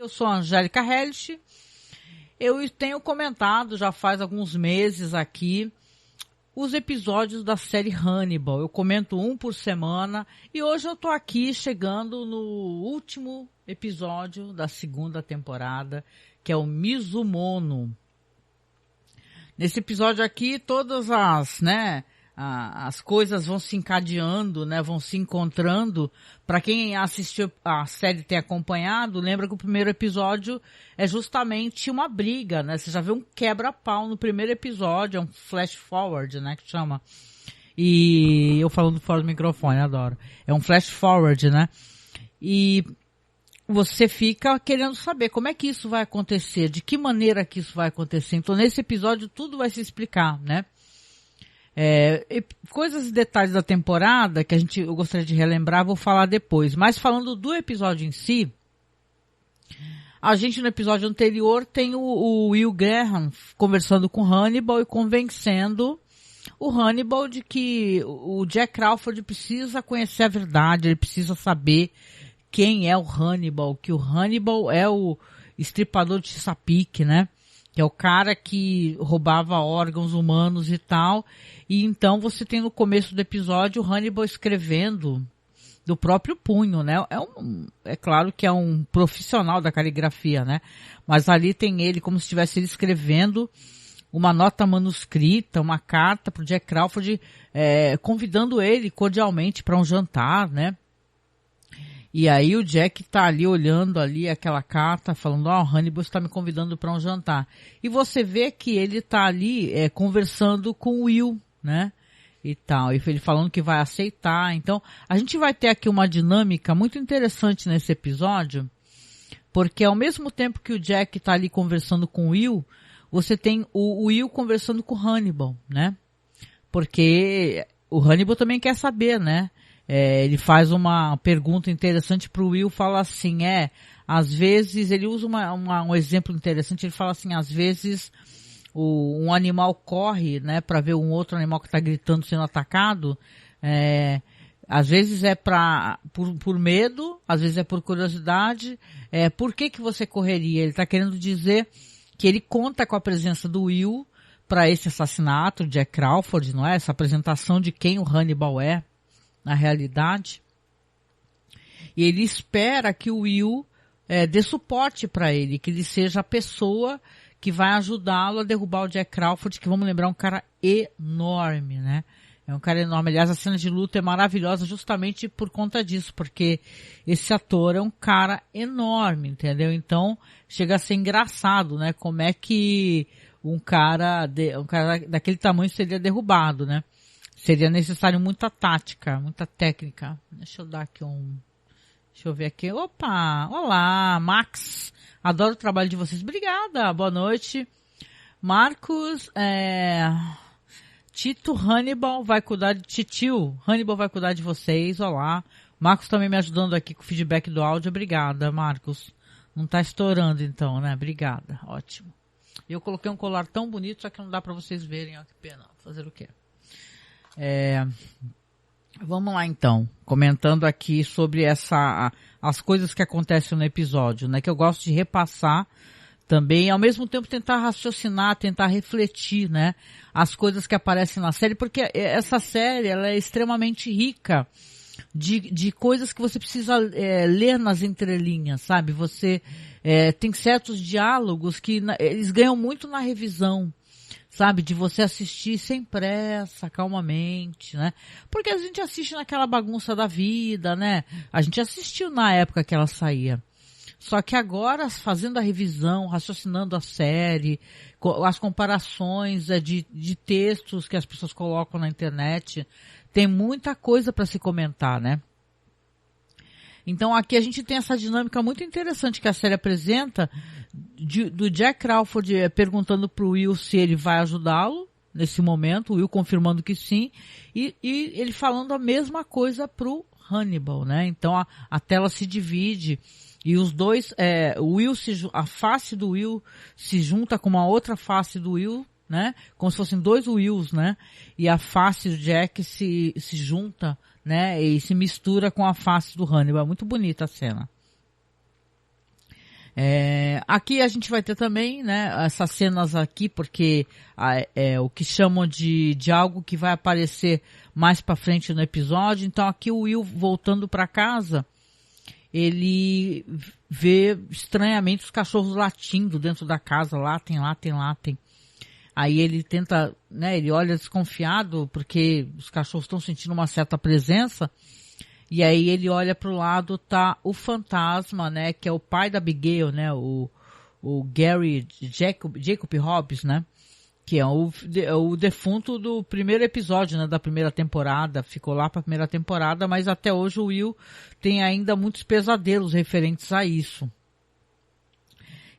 Eu sou a Angélica Hellish. Eu tenho comentado já faz alguns meses aqui os episódios da série Hannibal. Eu comento um por semana e hoje eu estou aqui chegando no último episódio da segunda temporada, que é o Mizumono. Nesse episódio aqui, todas as coisas vão se encadeando, né, vão se encontrando. Para quem assistiu a série e tem acompanhado, lembra que o primeiro episódio é justamente uma briga, né? Você já vê um quebra-pau no primeiro episódio, é um flash forward, né, que chama. E eu falando fora do microfone, adoro. É um flash forward, né? E você fica querendo saber como é que isso vai acontecer, de que maneira que isso vai acontecer. Então, nesse episódio, tudo vai se explicar, né? Coisas e detalhes da temporada que eu gostaria de relembrar, vou falar depois. Mas falando do episódio em si, a gente no episódio anterior tem o Will Graham conversando com Hannibal e convencendo o Hannibal de que o Jack Crawford precisa conhecer a verdade, ele precisa saber quem é o Hannibal, que o Hannibal é o estripador de Chesapeake, né? Que é o cara que roubava órgãos humanos e tal. E então você tem no começo do episódio o Hannibal escrevendo do próprio punho, né? É claro que é um profissional da caligrafia, né? Mas ali tem ele como se estivesse ele escrevendo uma nota manuscrita, uma carta pro Jack Crawford, convidando ele cordialmente para um jantar, né? E aí o Jack tá ali olhando ali aquela carta, falando, o Hannibal está me convidando para um jantar. E você vê que ele tá ali conversando com o Will, né? E tal, e ele falando que vai aceitar. Então, a gente vai ter aqui uma dinâmica muito interessante nesse episódio, porque ao mesmo tempo que o Jack tá ali conversando com o Will, você tem o Will conversando com o Hannibal, né? Porque o Hannibal também quer saber, né? Ele faz uma pergunta interessante pro Will, fala assim, às vezes, ele usa um exemplo interessante, ele fala assim, às vezes um animal corre, né, para ver um outro animal que está gritando sendo atacado, às vezes por medo, às vezes é por curiosidade. Por que você correria? Ele está querendo dizer que ele conta com a presença do Will para esse assassinato, Jack Crawford, não é? Essa apresentação de quem o Hannibal é na realidade, e ele espera que o Will dê suporte para ele, que ele seja a pessoa que vai ajudá-lo a derrubar o Jack Crawford, que vamos lembrar, é um cara enorme, né? É um cara enorme. Aliás, a cena de luta é maravilhosa justamente por conta disso, porque esse ator é um cara enorme, entendeu? Então, chega a ser engraçado, né? Como é que um cara daquele tamanho seria derrubado, né? Seria necessário muita tática, muita técnica. Deixa eu ver aqui. Opa! Olá, Max. Adoro o trabalho de vocês. Obrigada. Boa noite. Marcos, Tito Hannibal vai cuidar de Titio. Hannibal vai cuidar de vocês. Olá. Marcos também me ajudando aqui com o feedback do áudio. Obrigada, Marcos. Não tá estourando então, né? Obrigada. Ótimo. Eu coloquei um colar tão bonito, só que não dá pra vocês verem. Ó, que pena. Fazer o quê? Vamos lá então, comentando aqui sobre as coisas que acontecem no episódio, né, que eu gosto de repassar também, e ao mesmo tempo tentar raciocinar, tentar refletir, né, as coisas que aparecem na série, porque essa série, ela é extremamente rica de coisas que você precisa ler nas entrelinhas, sabe? Você tem certos diálogos que eles ganham muito na revisão, sabe, de você assistir sem pressa, calmamente, né? Porque a gente assiste naquela bagunça da vida, né? A gente assistiu na época que ela saía. Só que agora, fazendo a revisão, raciocinando a série, as comparações de textos que as pessoas colocam na internet, tem muita coisa para se comentar, né? Então aqui a gente tem essa dinâmica muito interessante que a série apresenta, do Jack Crawford perguntando pro Will se ele vai ajudá-lo nesse momento, o Will confirmando que sim, e ele falando a mesma coisa pro Hannibal, né? Então a tela se divide e os dois, a face do Will se junta com uma outra face do Will, né? Como se fossem dois Wills, né? E a face do Jack se junta, né? E se mistura com a face do Hannibal. É muito bonita a cena. Aqui a gente vai ter também, né, essas cenas aqui, porque o que chamam de algo que vai aparecer mais pra frente no episódio. Então aqui o Will voltando pra casa, ele vê estranhamente os cachorros latindo dentro da casa, latem. Aí ele tenta, né, ele olha desconfiado porque os cachorros estão sentindo uma certa presença. E aí ele olha pro lado, tá o fantasma, né, que é o pai da Abigail, né, o Gary Jacob Hobbs, né, que é o defunto do primeiro episódio, né, da primeira temporada. Ficou lá pra primeira temporada, mas até hoje o Will tem ainda muitos pesadelos referentes a isso.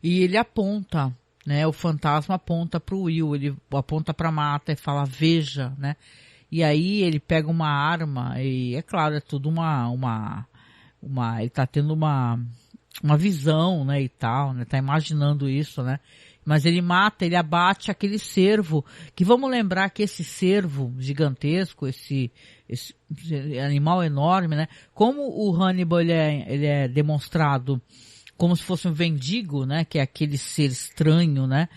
E ele aponta, né, o fantasma aponta pro Will, ele aponta pra mata e fala, veja, né. E aí ele pega uma arma e, é claro, é tudo ele tá tendo uma visão, né, e tal, né, tá imaginando isso, né. Mas ele abate aquele cervo, que vamos lembrar que esse cervo gigantesco, esse animal enorme, né, como o Hannibal ele é demonstrado como se fosse um vendigo, né, que é aquele ser estranho, né.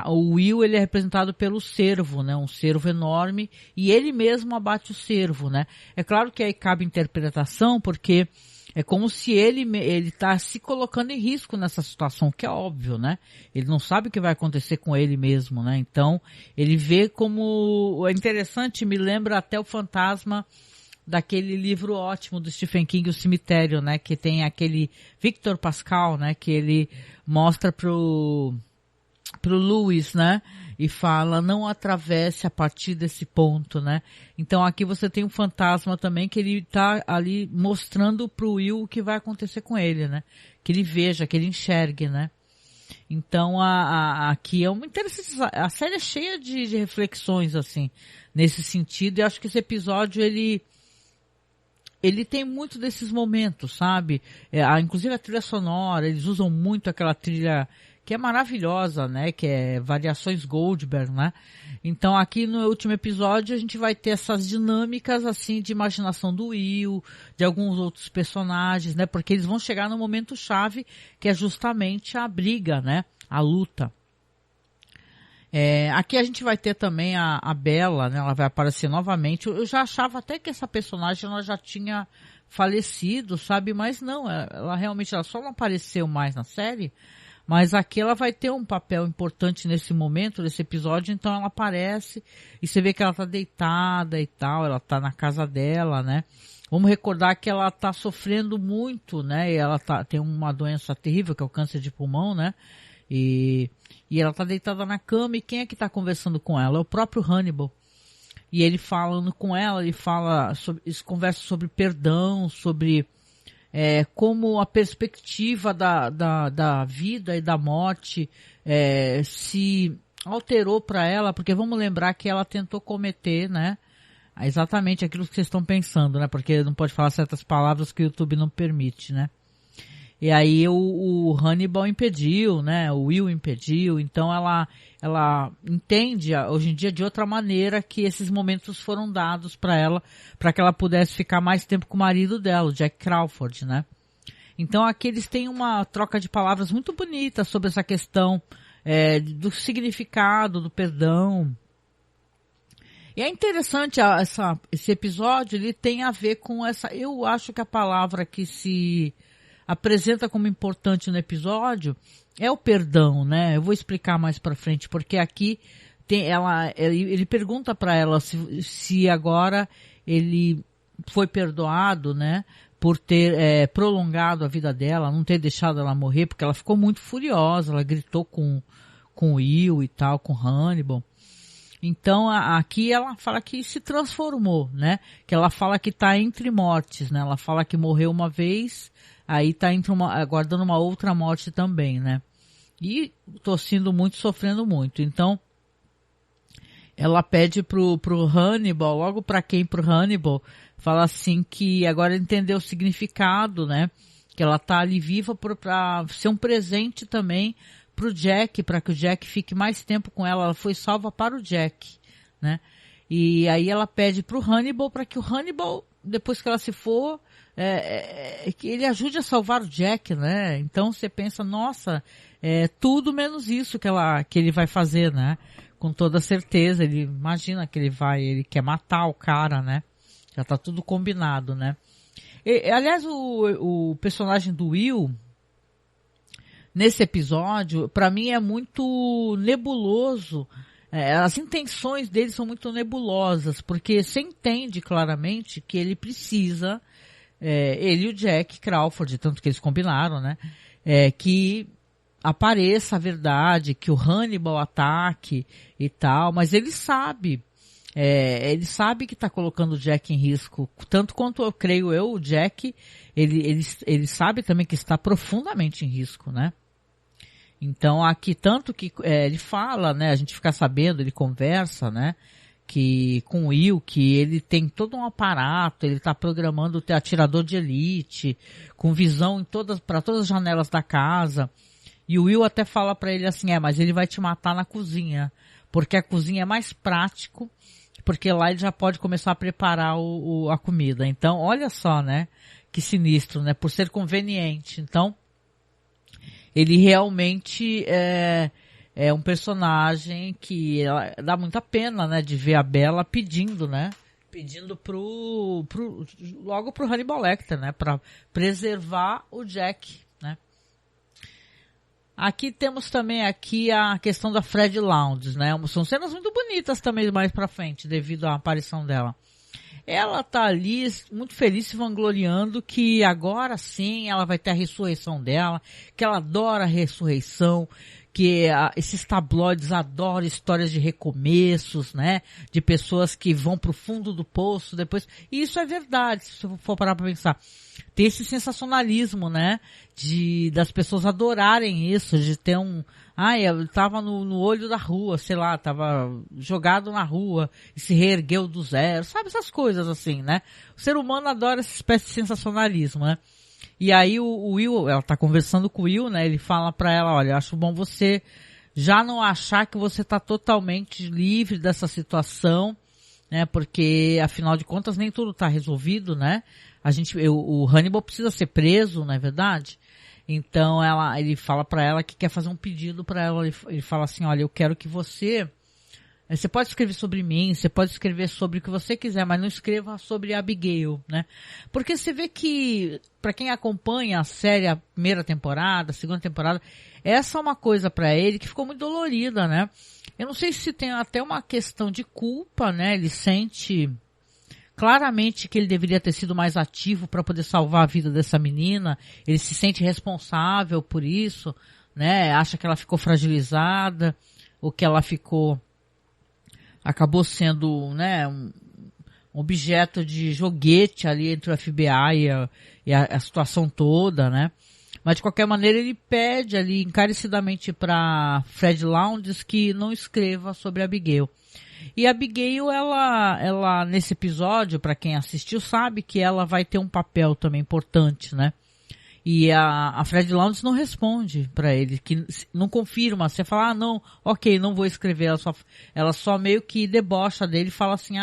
O Will, ele é representado pelo cervo, né, um cervo enorme, e ele mesmo abate o cervo, né. É claro que aí cabe interpretação, porque é como se ele tá se colocando em risco nessa situação, que é óbvio, né. Ele não sabe o que vai acontecer com ele mesmo, né. Então, ele vê como, é interessante, me lembra até o fantasma daquele livro ótimo do Stephen King, O Cemitério, né, que tem aquele Victor Pascal, né, que ele mostra pro Lewis, né, e fala, não atravesse a partir desse ponto, né. Então aqui você tem um fantasma também que ele tá ali mostrando pro Will o que vai acontecer com ele, né, que ele veja, que ele enxergue, né. Então aqui é uma interessante, a série é cheia de reflexões, assim, nesse sentido, e acho que esse episódio ele tem muito desses momentos, sabe? Inclusive a trilha sonora, eles usam muito aquela trilha que é maravilhosa, né? Que é Variações Goldberg, né? Então aqui no último episódio a gente vai ter essas dinâmicas, assim, de imaginação do Will, de alguns outros personagens, né? Porque eles vão chegar no momento chave, que é justamente a briga, né? A luta. Aqui a gente vai ter também a Bella, né? Ela vai aparecer novamente. Eu já achava até que essa personagem ela já tinha falecido, sabe? Mas não, ela realmente só não apareceu mais na série. Mas aqui ela vai ter um papel importante nesse momento, nesse episódio. Então ela aparece e você vê que ela tá deitada e tal. Ela tá na casa dela, né? Vamos recordar que ela tá sofrendo muito, né? E ela tem uma doença terrível, que é o câncer de pulmão, né? E ela tá deitada na cama, e quem é que tá conversando com ela? É o próprio Hannibal. E ele falando com ela, eles conversam sobre perdão, sobre como a perspectiva da vida e da morte se alterou para ela, porque vamos lembrar que ela tentou cometer, né, exatamente aquilo que vocês estão pensando, né, porque não pode falar certas palavras que o YouTube não permite, né. E aí o Hannibal impediu, né? O Will impediu. Então ela entende hoje em dia de outra maneira que esses momentos foram dados para ela, para que ela pudesse ficar mais tempo com o marido dela, o Jack Crawford, né? Então aqui eles têm uma troca de palavras muito bonita sobre essa questão do significado, do perdão. E é interessante esse episódio, ele tem a ver com eu acho que a palavra que se apresenta como importante no episódio é o perdão, né? Eu vou explicar mais pra frente, porque aqui ele pergunta pra ela se agora ele foi perdoado, né? Por ter prolongado a vida dela, não ter deixado ela morrer, porque ela ficou muito furiosa, ela gritou com o Will e tal, com Hannibal. Então aqui ela fala que se transformou, né? Que ela fala que tá entre mortes, né? Ela fala que morreu uma vez, aí tá aguardando uma outra morte também, né? E tossindo muito, sofrendo muito. Então, ela pede pro Hannibal, logo pra quem? Pro Hannibal, fala assim que agora entendeu o significado, né? Que ela tá ali viva pra ser um presente também pro Jack, para que o Jack fique mais tempo com ela. Ela foi salva para o Jack, né? E aí ela pede pro Hannibal para que o Hannibal, depois que ela se for, que ele ajude a salvar o Jack, né? Então você pensa, nossa, tudo menos isso que ele vai fazer, né? Com toda certeza, ele imagina que ele quer matar o cara, né? Já tá tudo combinado, né? Aliás, o personagem do Will, nesse episódio, pra mim é muito nebuloso. As intenções dele são muito nebulosas, porque você entende claramente que ele precisa, ele e o Jack Crawford, tanto que eles combinaram, né? Que apareça a verdade, que o Hannibal ataque e tal, mas ele sabe que está colocando o Jack em risco, tanto quanto eu creio o Jack, ele sabe também que está profundamente em risco, né? Então aqui, tanto que ele fala, né, a gente fica sabendo, ele conversa, né, que com o Will, que ele tem todo um aparato, ele está programando ter atirador de elite, com visão para todas as janelas da casa, e o Will até fala para ele assim, mas ele vai te matar na cozinha, porque a cozinha é mais prático, porque lá ele já pode começar a preparar a comida. Então, olha só, né, que sinistro, né, por ser conveniente. Então, ele realmente é um personagem que dá muita pena, né, de ver a Bella pedindo, né, logo pro Hannibal Lecter, né, para preservar o Jack, né. Aqui temos também a questão da Fred Lounds, né, são cenas muito bonitas também mais pra frente, devido à aparição dela. Ela tá ali muito feliz, se vangloriando que agora sim ela vai ter a ressurreição dela, que ela adora a ressurreição, que esses tabloides adoram histórias de recomeços, né? De pessoas que vão pro fundo do poço depois. E isso é verdade, se você for parar pra pensar. Tem esse sensacionalismo, né? Das pessoas adorarem isso, de ter eu tava no olho da rua, sei lá, tava jogado na rua e se reergueu do zero, sabe, essas coisas assim, né? O ser humano adora essa espécie de sensacionalismo, né? E aí o Will, ela tá conversando com o Will, né? Ele fala pra ela, olha, acho bom você já não achar que você tá totalmente livre dessa situação, né? Porque, afinal de contas, nem tudo tá resolvido, né? O Hannibal precisa ser preso, não é verdade? Então ele fala pra ela que quer fazer um pedido pra ela, ele fala assim, olha, eu quero que você pode escrever sobre mim, você pode escrever sobre o que você quiser, mas não escreva sobre a Abigail, né? Porque você vê que, pra quem acompanha a série, a primeira temporada, a segunda temporada, essa é uma coisa pra ele que ficou muito dolorida, né? Eu não sei se tem até uma questão de culpa, né? Ele sente claramente que ele deveria ter sido mais ativo para poder salvar a vida dessa menina. Ele se sente responsável por isso, né? Acha que ela ficou fragilizada, ou que ela acabou sendo, né, um objeto de joguete ali entre o FBI e a situação toda, né? Mas de qualquer maneira ele pede ali encarecidamente para Fred Lounds que não escreva sobre a Abigail. E a Abigail, ela nesse episódio, para quem assistiu, sabe que ela vai ter um papel também importante, né? E a Fred Lounds não responde para ele, que não confirma. Você fala, não, ok, não vou escrever. Ela só meio que debocha dele e fala assim,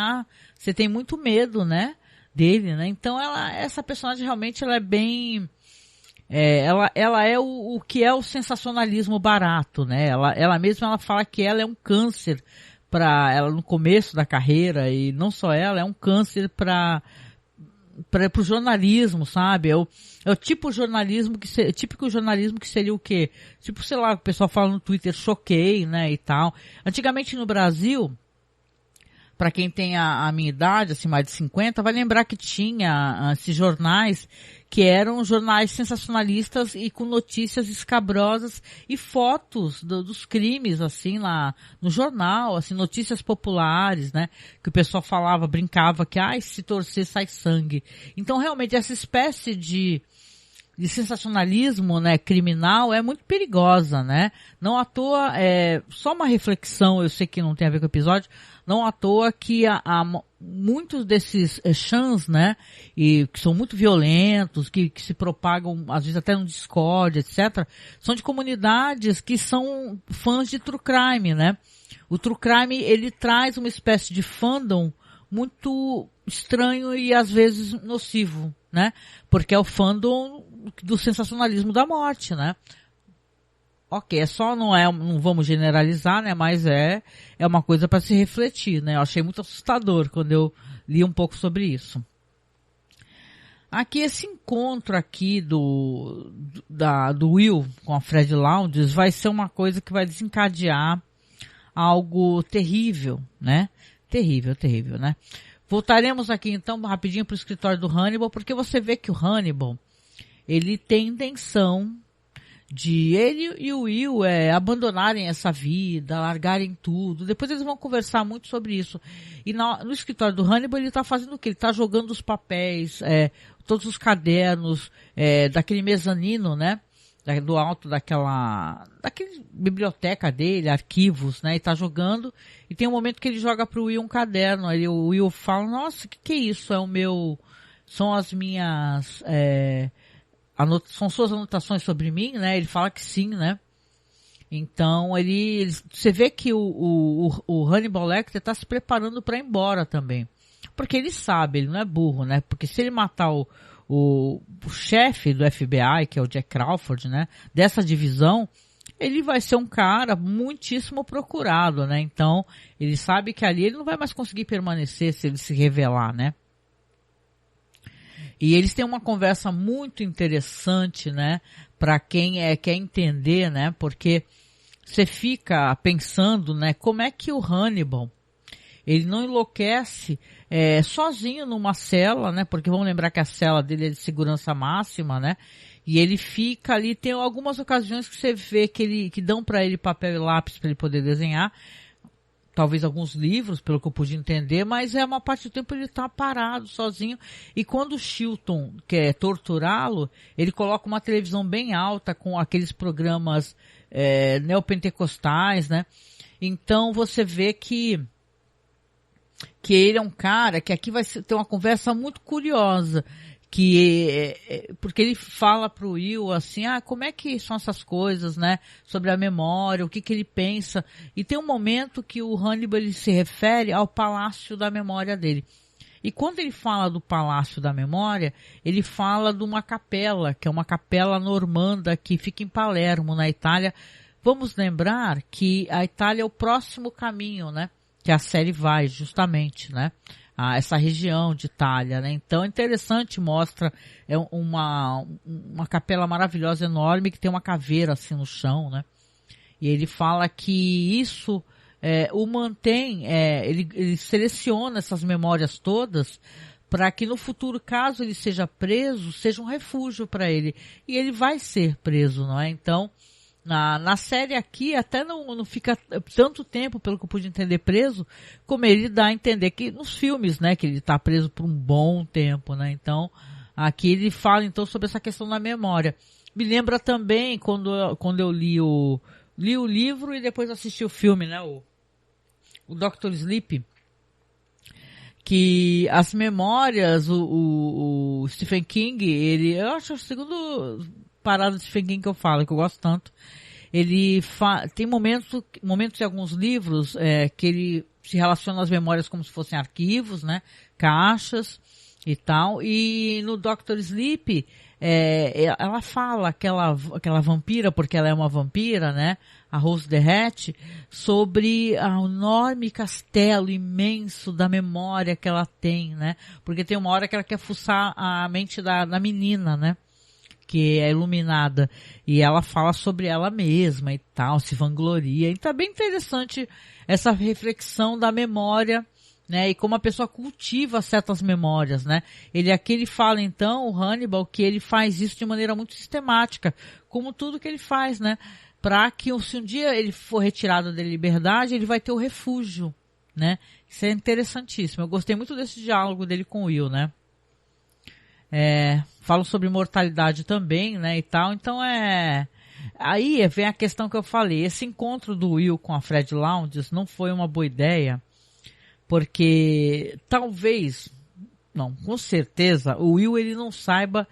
você tem muito medo, né? Dele, né? Então essa personagem realmente ela é bem... ela é o que é o sensacionalismo barato, né? Ela mesma ela fala que ela é um câncer para ela no começo da carreira, e não só ela, é um câncer para o jornalismo, sabe? É o típico jornalismo que seria o quê? Tipo, sei lá, o pessoal fala no Twitter, choquei, né, e tal. Antigamente no Brasil, para quem tem a minha idade, assim, mais de 50, vai lembrar que tinha esses jornais que eram jornais sensacionalistas e com notícias escabrosas e fotos dos crimes, assim, lá no jornal, assim, notícias populares, né? Que o pessoal falava, brincava que, se torcer sai sangue. Então, realmente, essa espécie de sensacionalismo, né, criminal é muito perigosa, né? Não à toa, só uma reflexão, eu sei que não tem a ver com o episódio, não à toa que há muitos desses chans, né, e que são muito violentos, que se propagam, às vezes até no Discord, etc., são de comunidades que são fãs de true crime, né? O true crime, ele traz uma espécie de fandom muito estranho e às vezes nocivo, né? Porque é o fandom do sensacionalismo da morte, né? Ok, não vamos generalizar, né? Mas é uma coisa para se refletir, né? Eu achei muito assustador quando eu li um pouco sobre isso. Aqui, esse encontro aqui do Will com a Fred Lounges vai ser uma coisa que vai desencadear algo terrível, né? Terrível, né? Voltaremos aqui então rapidinho para o escritório do Hannibal, porque você vê que o Hannibal, ele tem intenção de ele e o Will abandonarem essa vida, largarem tudo. Depois eles vão conversar muito sobre isso. E no escritório do Hannibal ele está fazendo o quê? Ele está jogando os papéis, todos os cadernos daquele mezanino, né? Do alto daquela biblioteca dele, arquivos, né? E tá jogando. E tem um momento que ele joga pro Will um caderno. Aí o Will fala, nossa, o que é isso? São as minhas... são suas anotações sobre mim, né? Ele fala que sim, né? Então, você vê que o Hannibal Lecter tá se preparando para ir embora também. Porque ele sabe, ele não é burro, né? Porque se ele matar o chefe do FBI, que é o Jack Crawford, né? Dessa divisão, ele vai ser um cara muitíssimo procurado, né? Então, ele sabe que ali ele não vai mais conseguir permanecer se ele se revelar, né? E eles têm uma conversa muito interessante, né? Para quem quer entender, né? Porque você fica pensando, né? Como é que o Hannibal, ele não enlouquece sozinho numa cela, né? Porque vamos lembrar que a cela dele é de segurança máxima, né? E ele fica ali, tem algumas ocasiões que você vê que dão para ele papel e lápis para ele poder desenhar. Talvez alguns livros, pelo que eu pude entender, mas uma parte do tempo ele está parado, sozinho. E quando o Chilton quer torturá-lo, ele coloca uma televisão bem alta com aqueles programas neopentecostais, né? Então você vê que ele é um cara que aqui vai ter uma conversa muito curiosa, porque ele fala pro Will assim, como é que são essas coisas, né, sobre a memória, o que ele pensa, e tem um momento que o Hannibal ele se refere ao Palácio da Memória dele. E quando ele fala do Palácio da Memória, ele fala de uma capela, que é uma capela normanda que fica em Palermo, na Itália. Vamos lembrar que a Itália é o próximo caminho, né, que a série vai, justamente, né? Essa região de Itália, né? Então é interessante, mostra uma capela maravilhosa, enorme, que tem uma caveira assim no chão, né? E ele fala que isso o mantém, ele seleciona essas memórias todas para que no futuro, caso ele seja preso, seja um refúgio para ele. E ele vai ser preso, não é? Então, na série aqui até não fica tanto tempo, pelo que eu pude entender, preso, como ele dá a entender que nos filmes, né, que ele está preso por um bom tempo, né? Então, aqui ele fala então sobre essa questão da memória. Me lembra também quando eu li o livro e depois assisti o filme, né, o Dr. Sleep, que as memórias, o Stephen King, eu acho o segundo parada de Stephen King que eu falo, que eu gosto tanto. Ele tem momentos em alguns livros que ele se relaciona às memórias como se fossem arquivos, né, caixas e tal. E no Dr. Sleep, ela fala, aquela vampira, porque ela é uma vampira, né, a Rose the Hat, sobre o enorme castelo imenso da memória que ela tem, né, porque tem uma hora que ela quer fuçar a mente da menina, né, que é iluminada, e ela fala sobre ela mesma e tal, se vangloria. Então é bem interessante essa reflexão da memória, né, e como a pessoa cultiva certas memórias, né. Ele fala então, o Hannibal, que ele faz isso de maneira muito sistemática, como tudo que ele faz, né, para que se um dia ele for retirado da liberdade, ele vai ter o refúgio, né. Isso é interessantíssimo. Eu gostei muito desse diálogo dele com o Will, né. Falam sobre mortalidade também, né, e tal. Então aí vem a questão que eu falei. Esse encontro do Will com a Fred Lounges não foi uma boa ideia, porque talvez, não, com certeza, o Will ele não saiba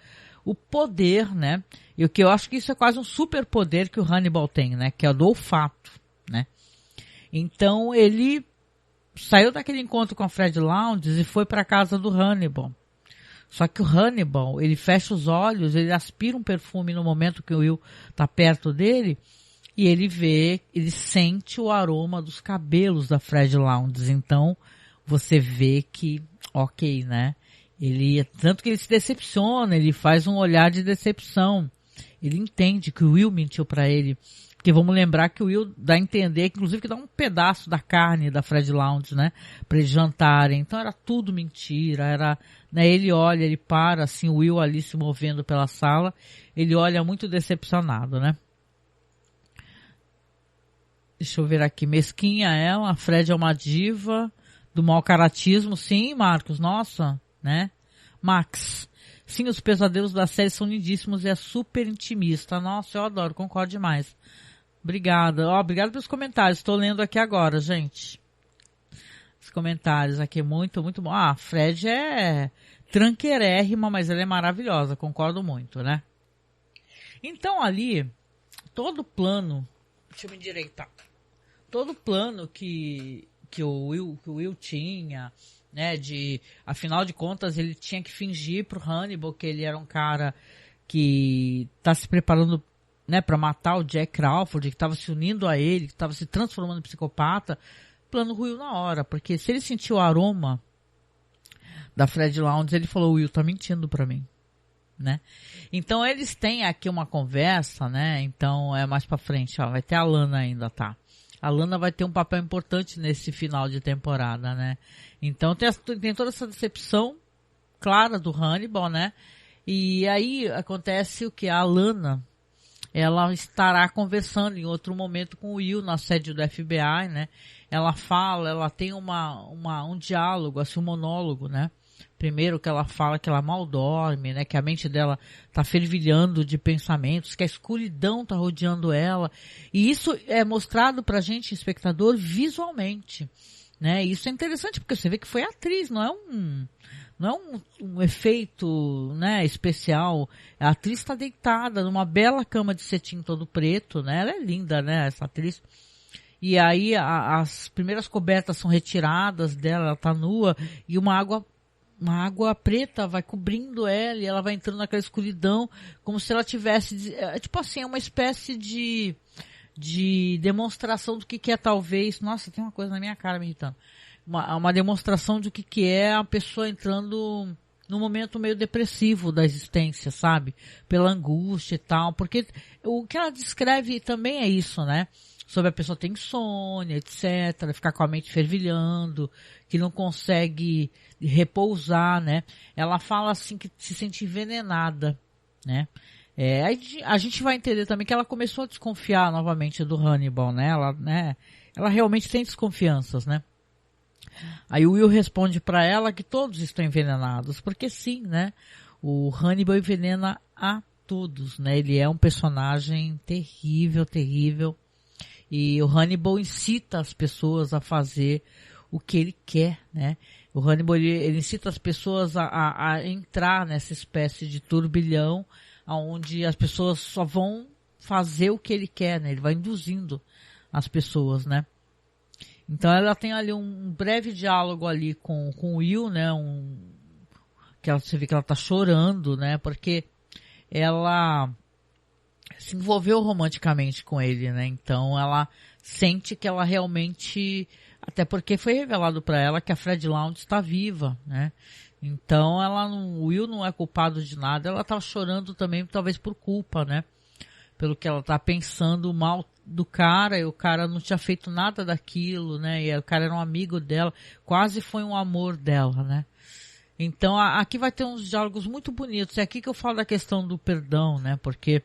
o poder, né, e o que eu acho que isso é quase um superpoder que o Hannibal tem, né, que é o do olfato, né. Então ele saiu daquele encontro com a Fred Lounges e foi para a casa do Hannibal. Só que o Hannibal, ele fecha os olhos, ele aspira um perfume no momento que o Will tá perto dele, e ele sente o aroma dos cabelos da Fred Lounds. Então, você vê que, ok, né? Tanto que ele se decepciona, ele faz um olhar de decepção. Ele entende que o Will mentiu pra ele. Porque vamos lembrar que o Will dá a entender, inclusive, que dá um pedaço da carne da Fred Lounds, né? Pra eles jantarem. Então era tudo mentira, né? Ele olha, ele para, assim, o Will ali se movendo pela sala. Ele olha muito decepcionado, né? Deixa eu ver aqui. Mesquinha ela, a Fred é uma diva do mau caratismo. Sim, Marcos, nossa, né? Max. Sim, os pesadelos da série são lindíssimos e é super intimista. Nossa, eu adoro, concordo demais. Obrigada. Obrigado pelos comentários. Estou lendo aqui agora, gente. Os comentários aqui, muito, muito bom. A Fred é tranqueirérrima, mas ela é maravilhosa. Concordo muito, né? Então, ali, todo plano... Deixa eu me endireitar. Todo plano que o Will tinha, né, afinal de contas, ele tinha que fingir pro Hannibal que ele era um cara que tá se preparando, né, para matar o Jack Crawford, que estava se unindo a ele, que estava se transformando em psicopata. Plano ruim na hora, porque se ele sentiu o aroma da Fred Lounds, ele falou: Will tá mentindo para mim, né? Então eles têm aqui uma conversa, né? Então é mais para frente, ó, vai ter a Lana ainda, tá? A Lana vai ter um papel importante nesse final de temporada, né? Então tem toda essa decepção clara do Hannibal, né? E aí acontece o que? A Lana, ela estará conversando em outro momento com o Will na sede do FBI, né? Ela fala, ela tem um diálogo, assim, um monólogo, né? Primeiro que ela fala que ela mal dorme, né? Que a mente dela tá fervilhando de pensamentos, que a escuridão tá rodeando ela. E isso é mostrado pra gente, espectador, visualmente, né? E isso é interessante porque você vê que foi a atriz, não é um efeito, né, especial. A atriz está deitada numa bela cama de cetim todo preto, né? Ela é linda, né, essa atriz. E aí as primeiras cobertas são retiradas dela, ela tá nua, e uma água preta vai cobrindo ela, e ela vai entrando naquela escuridão, como se ela tivesse, tipo assim, é uma espécie de demonstração do que é talvez, nossa, tem uma coisa na minha cara me irritando, uma demonstração do que é a pessoa entrando num momento meio depressivo da existência, sabe? Pela angústia e tal, porque o que ela descreve também é isso, né? Sobre a pessoa ter insônia, etc., ficar com a mente fervilhando, que não consegue repousar, né? Ela fala assim que se sente envenenada, né? A gente vai entender também que ela começou a desconfiar novamente do Hannibal, né? Ela realmente tem desconfianças, né? Aí o Will responde pra ela que todos estão envenenados, porque sim, né? O Hannibal envenena a todos, né? Ele é um personagem terrível, terrível. E o Hannibal incita as pessoas a fazer o que ele quer, né? O Hannibal, ele incita as pessoas a entrar nessa espécie de turbilhão, onde as pessoas só vão fazer o que ele quer, né? Ele vai induzindo as pessoas, né? Então ela tem ali um breve diálogo ali com o Will, né? Que você vê que ela tá chorando, né? Porque ela se envolveu romanticamente com ele, né? Então ela sente que ela realmente, até porque foi revelado para ela que a Fred Lounds está viva, né? Então o Will não é culpado de nada, ela tá chorando também, talvez por culpa, né? Pelo que ela tá pensando mal do cara, e o cara não tinha feito nada daquilo, né? E o cara era um amigo dela, quase foi um amor dela, né? Então aqui vai ter uns diálogos muito bonitos. É aqui que eu falo da questão do perdão, né? Porque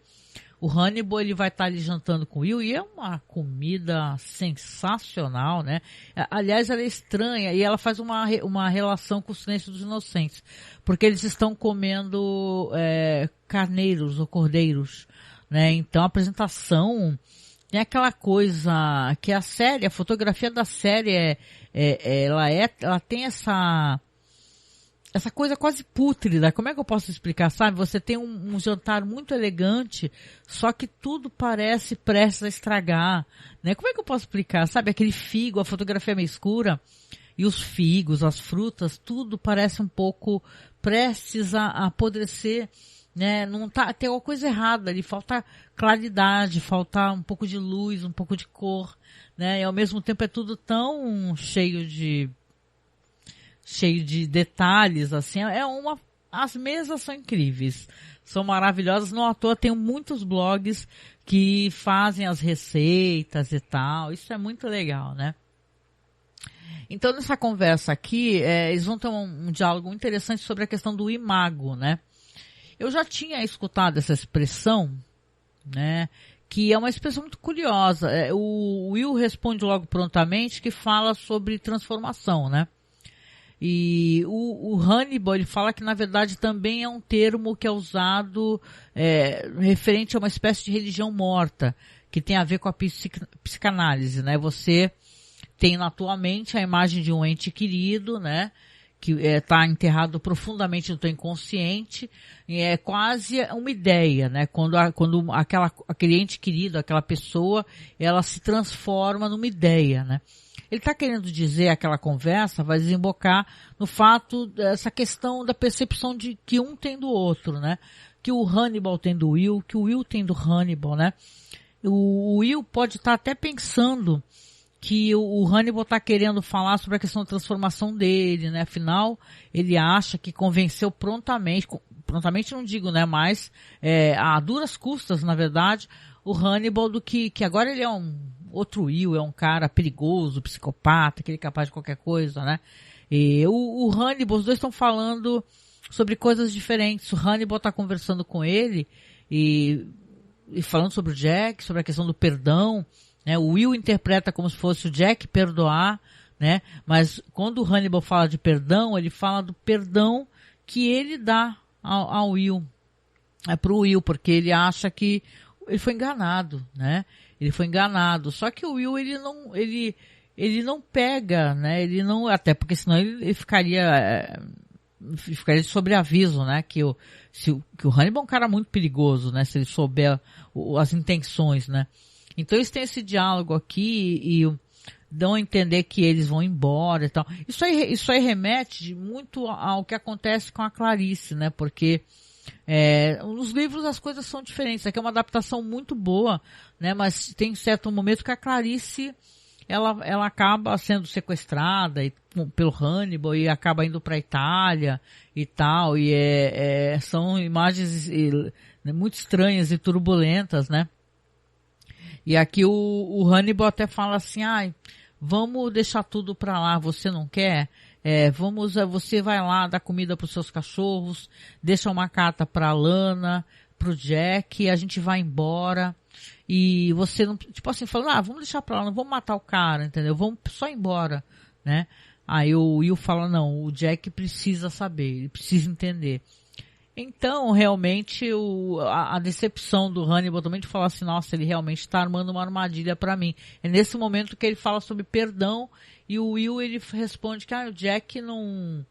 o Hannibal, ele vai estar ali jantando com o Will, e é uma comida sensacional, né? Aliás, ela é estranha, e ela faz uma relação com o Silêncio dos Inocentes, porque eles estão comendo carneiros ou cordeiros, né? Então a apresentação tem aquela coisa que a série, a fotografia da série ela tem essa coisa quase pútrida. Como é que eu posso explicar, sabe? Você tem um jantar muito elegante, só que tudo parece prestes a estragar, né? Como é que eu posso explicar, sabe? Aquele figo, a fotografia meio escura. e os figos, as frutas, tudo parece um pouco prestes a apodrecer, né? Não tá, tem alguma coisa errada ali, falta claridade, falta um pouco de luz, um pouco de cor, né? E ao mesmo tempo é tudo tão cheio de detalhes, assim, as mesas são incríveis, são maravilhosas, não à toa tem muitos blogs que fazem as receitas e tal, isso é muito legal, né? Então, nessa conversa aqui, eles vão ter um diálogo interessante sobre a questão do imago, né? Eu já tinha escutado essa expressão, né? Que é uma expressão muito curiosa. O Will responde logo prontamente que fala sobre transformação, né? E o Hannibal, ele fala que na verdade também é um termo que é usado referente a uma espécie de religião morta, que tem a ver com a psicanálise, né? Você tem na tua mente a imagem de um ente querido, né? Que está enterrado profundamente no teu inconsciente, e é quase uma ideia, né? Quando aquele ente querido, aquela pessoa, ela se transforma numa ideia, né? Ele está querendo dizer, aquela conversa vai desembocar no fato dessa questão da percepção de que um tem do outro, né? Que o Hannibal tem do Will, que o Will tem do Hannibal, né? O Will pode estar até pensando que o Hannibal está querendo falar sobre a questão da transformação dele, né? Afinal, ele acha que convenceu prontamente não digo, né? Mas a duras custas, na verdade, o Hannibal do que agora ele é um outro Will, é um cara perigoso, psicopata, que ele é capaz de qualquer coisa, né? E o Hannibal, os dois estão falando sobre coisas diferentes. O Hannibal está conversando com ele e falando sobre o Jack, sobre a questão do perdão, né? O Will interpreta como se fosse o Jack perdoar, né? Mas quando o Hannibal fala de perdão, ele fala do perdão que ele dá ao Will, pro Will, porque ele acha que ele foi enganado, né? Ele foi enganado. Só que o Will, ele não pega, né? Ele não, até porque senão ele ficaria de sobreaviso, né? Que o Hannibal é um cara muito perigoso, né? Se ele souber as intenções, né? Então eles têm esse diálogo aqui e dão a entender que eles vão embora e tal. Isso aí remete muito ao que acontece com a Clarice, né? Porque nos livros as coisas são diferentes. Aqui é uma adaptação muito boa, né? Mas tem certo momento que a Clarice ela acaba sendo sequestrada pelo Hannibal e acaba indo para a Itália e tal. E são imagens muito estranhas e turbulentas, né? E aqui o Hannibal até fala assim, vamos deixar tudo pra lá, você não quer? Você vai lá dar comida pros seus cachorros, deixa uma carta pra Lana, pro Jack, a gente vai embora. E você não, tipo assim, falando, vamos deixar pra lá, não vamos matar o cara, entendeu? Vamos só embora, né? Aí o Will fala, não, o Jack precisa saber, ele precisa entender. Então, realmente, a decepção do Hannibal também de falar assim, nossa, ele realmente está armando uma armadilha para mim. É nesse momento que ele fala sobre perdão e o Will, ele responde que o Jack ele não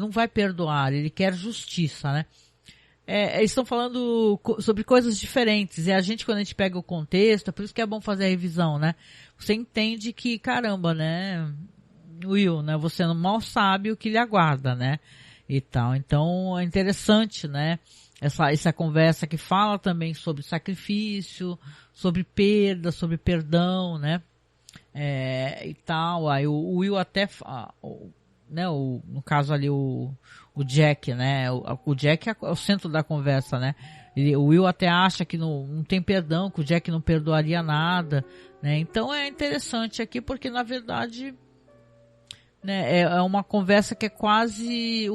vai perdoar, ele quer justiça, né? Eles estão falando sobre coisas diferentes e a gente, quando a gente pega o contexto, é por isso que é bom fazer a revisão, né? Você entende que, caramba, né, Will, né, você mal sabe o que lhe aguarda, né? E tal. Então é interessante, né? Essa conversa que fala também sobre sacrifício, sobre perda, sobre perdão, né? E tal. Aí o Will até, né? No caso ali o Jack, né? O Jack é o centro da conversa, né? O Will até acha que não tem perdão, que o Jack não perdoaria nada, né? Então é interessante aqui porque na verdade, né, é uma conversa que é quase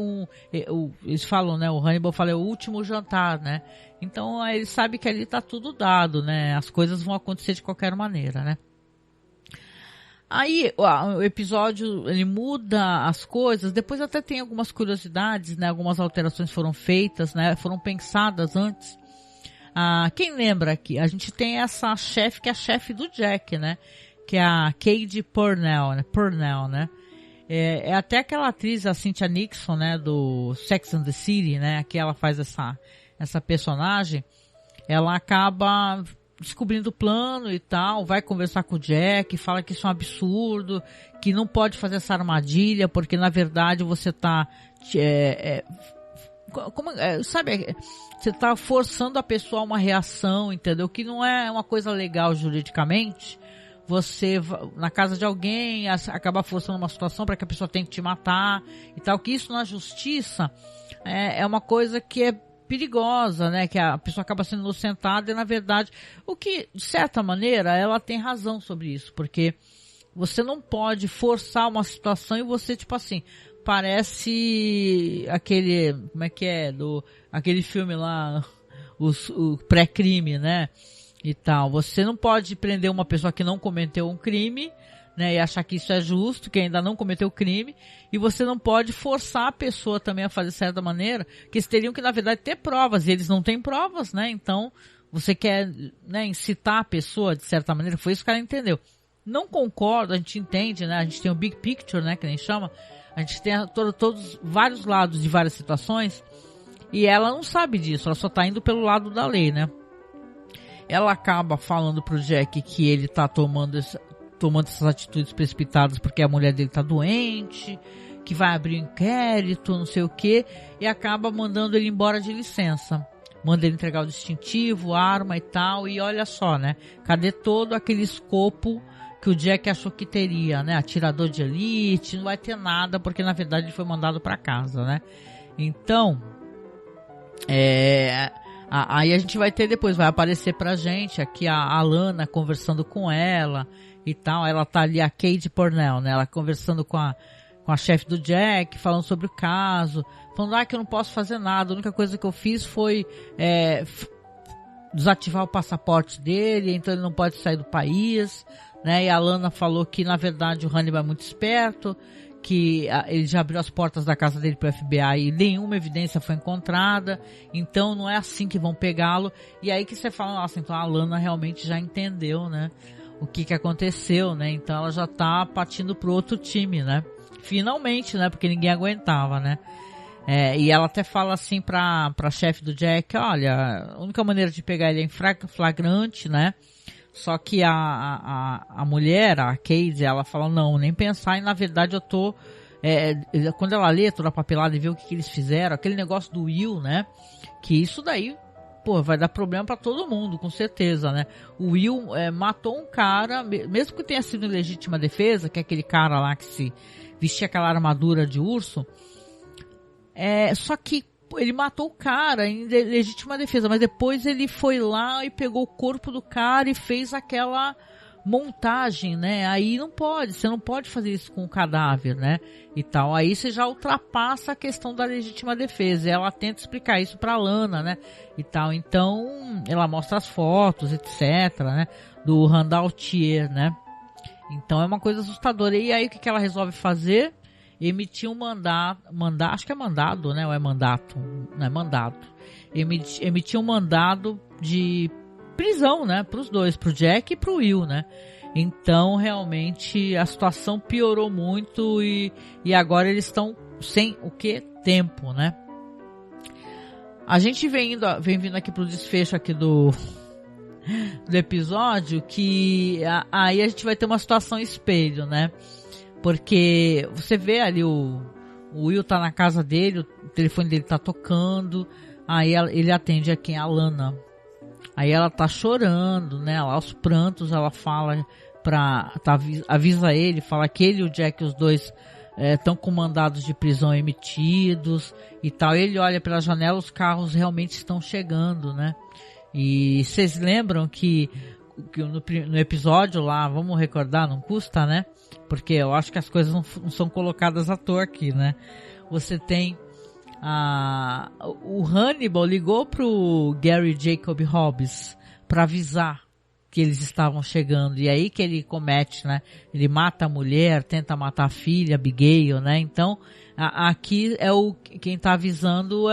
eles falam, né, o Hannibal fala, é o último jantar, né, então ele sabe que ali tá tudo dado, né, as coisas vão acontecer de qualquer maneira, né. Aí o episódio, ele muda as coisas, depois até tem algumas curiosidades, né, algumas alterações foram feitas, né, foram pensadas antes. Quem lembra aqui, a gente tem essa chefe, que é a chefe do Jack, né, que é a Cady Purnell, né, é até aquela atriz, a Cynthia Nixon, né, do Sex and the City, né, que ela faz essa personagem, ela acaba descobrindo o plano e tal, vai conversar com o Jack, fala que isso é um absurdo, que não pode fazer essa armadilha, porque na verdade você tá, sabe, você tá forçando a pessoa a uma reação, entendeu? Que não é uma coisa legal juridicamente. Você, na casa de alguém, acaba forçando uma situação para que a pessoa tenha que te matar e tal, que isso na justiça é uma coisa que é perigosa, né? Que a pessoa acaba sendo inocentada e, na verdade, o que, de certa maneira, ela tem razão sobre isso, porque você não pode forçar uma situação e você, tipo assim, parece aquele, como é que é, aquele filme lá, o pré-crime, né? E tal. Você não pode prender uma pessoa que não cometeu um crime, né, e achar que isso é justo, que ainda não cometeu crime, e você não pode forçar a pessoa também a fazer de certa maneira, que eles teriam que, na verdade, ter provas, e eles não têm provas, né, então você quer, né, incitar a pessoa de certa maneira, foi isso que ela entendeu. Não concordo, a gente entende, né, a gente tem o big picture, né, que nem chama, a gente tem todos vários lados de várias situações, e ela não sabe disso, ela só tá indo pelo lado da lei, né. Ela acaba falando pro Jack que ele tá tomando essas atitudes precipitadas porque a mulher dele tá doente, que vai abrir um inquérito, não sei o que, e acaba mandando ele embora de licença. Manda ele entregar o distintivo, arma e tal, e olha só, né? Cadê todo aquele escopo que o Jack achou que teria, né? Atirador de elite, não vai ter nada, porque na verdade ele foi mandado para casa, né? Então, aí a gente vai ter depois, vai aparecer pra gente aqui a Lana conversando com ela e tal. Ela tá ali, a Cade Pornell, né? Ela conversando com a chefe do Jack, falando sobre o caso, falando que eu não posso fazer nada. A única coisa que eu fiz foi desativar o passaporte dele, então ele não pode sair do país, né? E a Lana falou que na verdade o Hannibal é muito esperto, que ele já abriu as portas da casa dele para o FBI e nenhuma evidência foi encontrada, então não é assim que vão pegá-lo. E aí que você fala, nossa, então a Lana realmente já entendeu, né, o que aconteceu, né, então ela já tá partindo pro outro time, né, finalmente, né, porque ninguém aguentava, né. E ela até fala assim pra chefe do Jack, olha, a única maneira de pegar ele é em flagrante, né. Só que a mulher, a Cade, ela fala, não, nem pensar, e na verdade eu tô, quando ela lê toda a papelada e vê o que eles fizeram, aquele negócio do Will, né, que isso daí, pô, vai dar problema pra todo mundo, com certeza, né. O Will matou um cara, mesmo que tenha sido em legítima defesa, que é aquele cara lá que se vestia aquela armadura de urso, só que ele matou o cara em legítima defesa, mas depois ele foi lá e pegou o corpo do cara e fez aquela montagem, né? Aí não pode, você não pode fazer isso com o cadáver, né? E tal. Aí você já ultrapassa a questão da legítima defesa. E ela tenta explicar isso pra Lana, né? E tal. Então, ela mostra as fotos, etc, né? Do Randall Thier, né? Então é uma coisa assustadora. E aí o que ela resolve fazer? Emitir um mandato, acho que é mandado, né? Ou é mandato? Não é mandato. Emitir um mandado de prisão, né? Para os dois, pro Jack e pro Will, né? Então, realmente, a situação piorou muito e agora eles estão sem o que? Tempo, né? A gente vem vindo aqui pro desfecho aqui do episódio, que aí a gente vai ter uma situação espelho, né? Porque você vê ali o Will tá na casa dele, o telefone dele tá tocando, aí ele atende aqui a Lana. Aí ela tá chorando, né? Lá aos prantos ela fala avisa ele, fala que ele e o Jack, os dois estão com mandados de prisão emitidos e tal. Ele olha pela janela, os carros realmente estão chegando, né? E vocês lembram que no episódio lá, vamos recordar, não custa, né? Porque eu acho que as coisas não são colocadas à toa aqui, né? Você tem o Hannibal ligou pro Gary Jacob Hobbs para avisar que eles estavam chegando, e aí que ele comete, né? Ele mata a mulher, tenta matar a filha, Abigail, né? Então, aqui quem tá avisando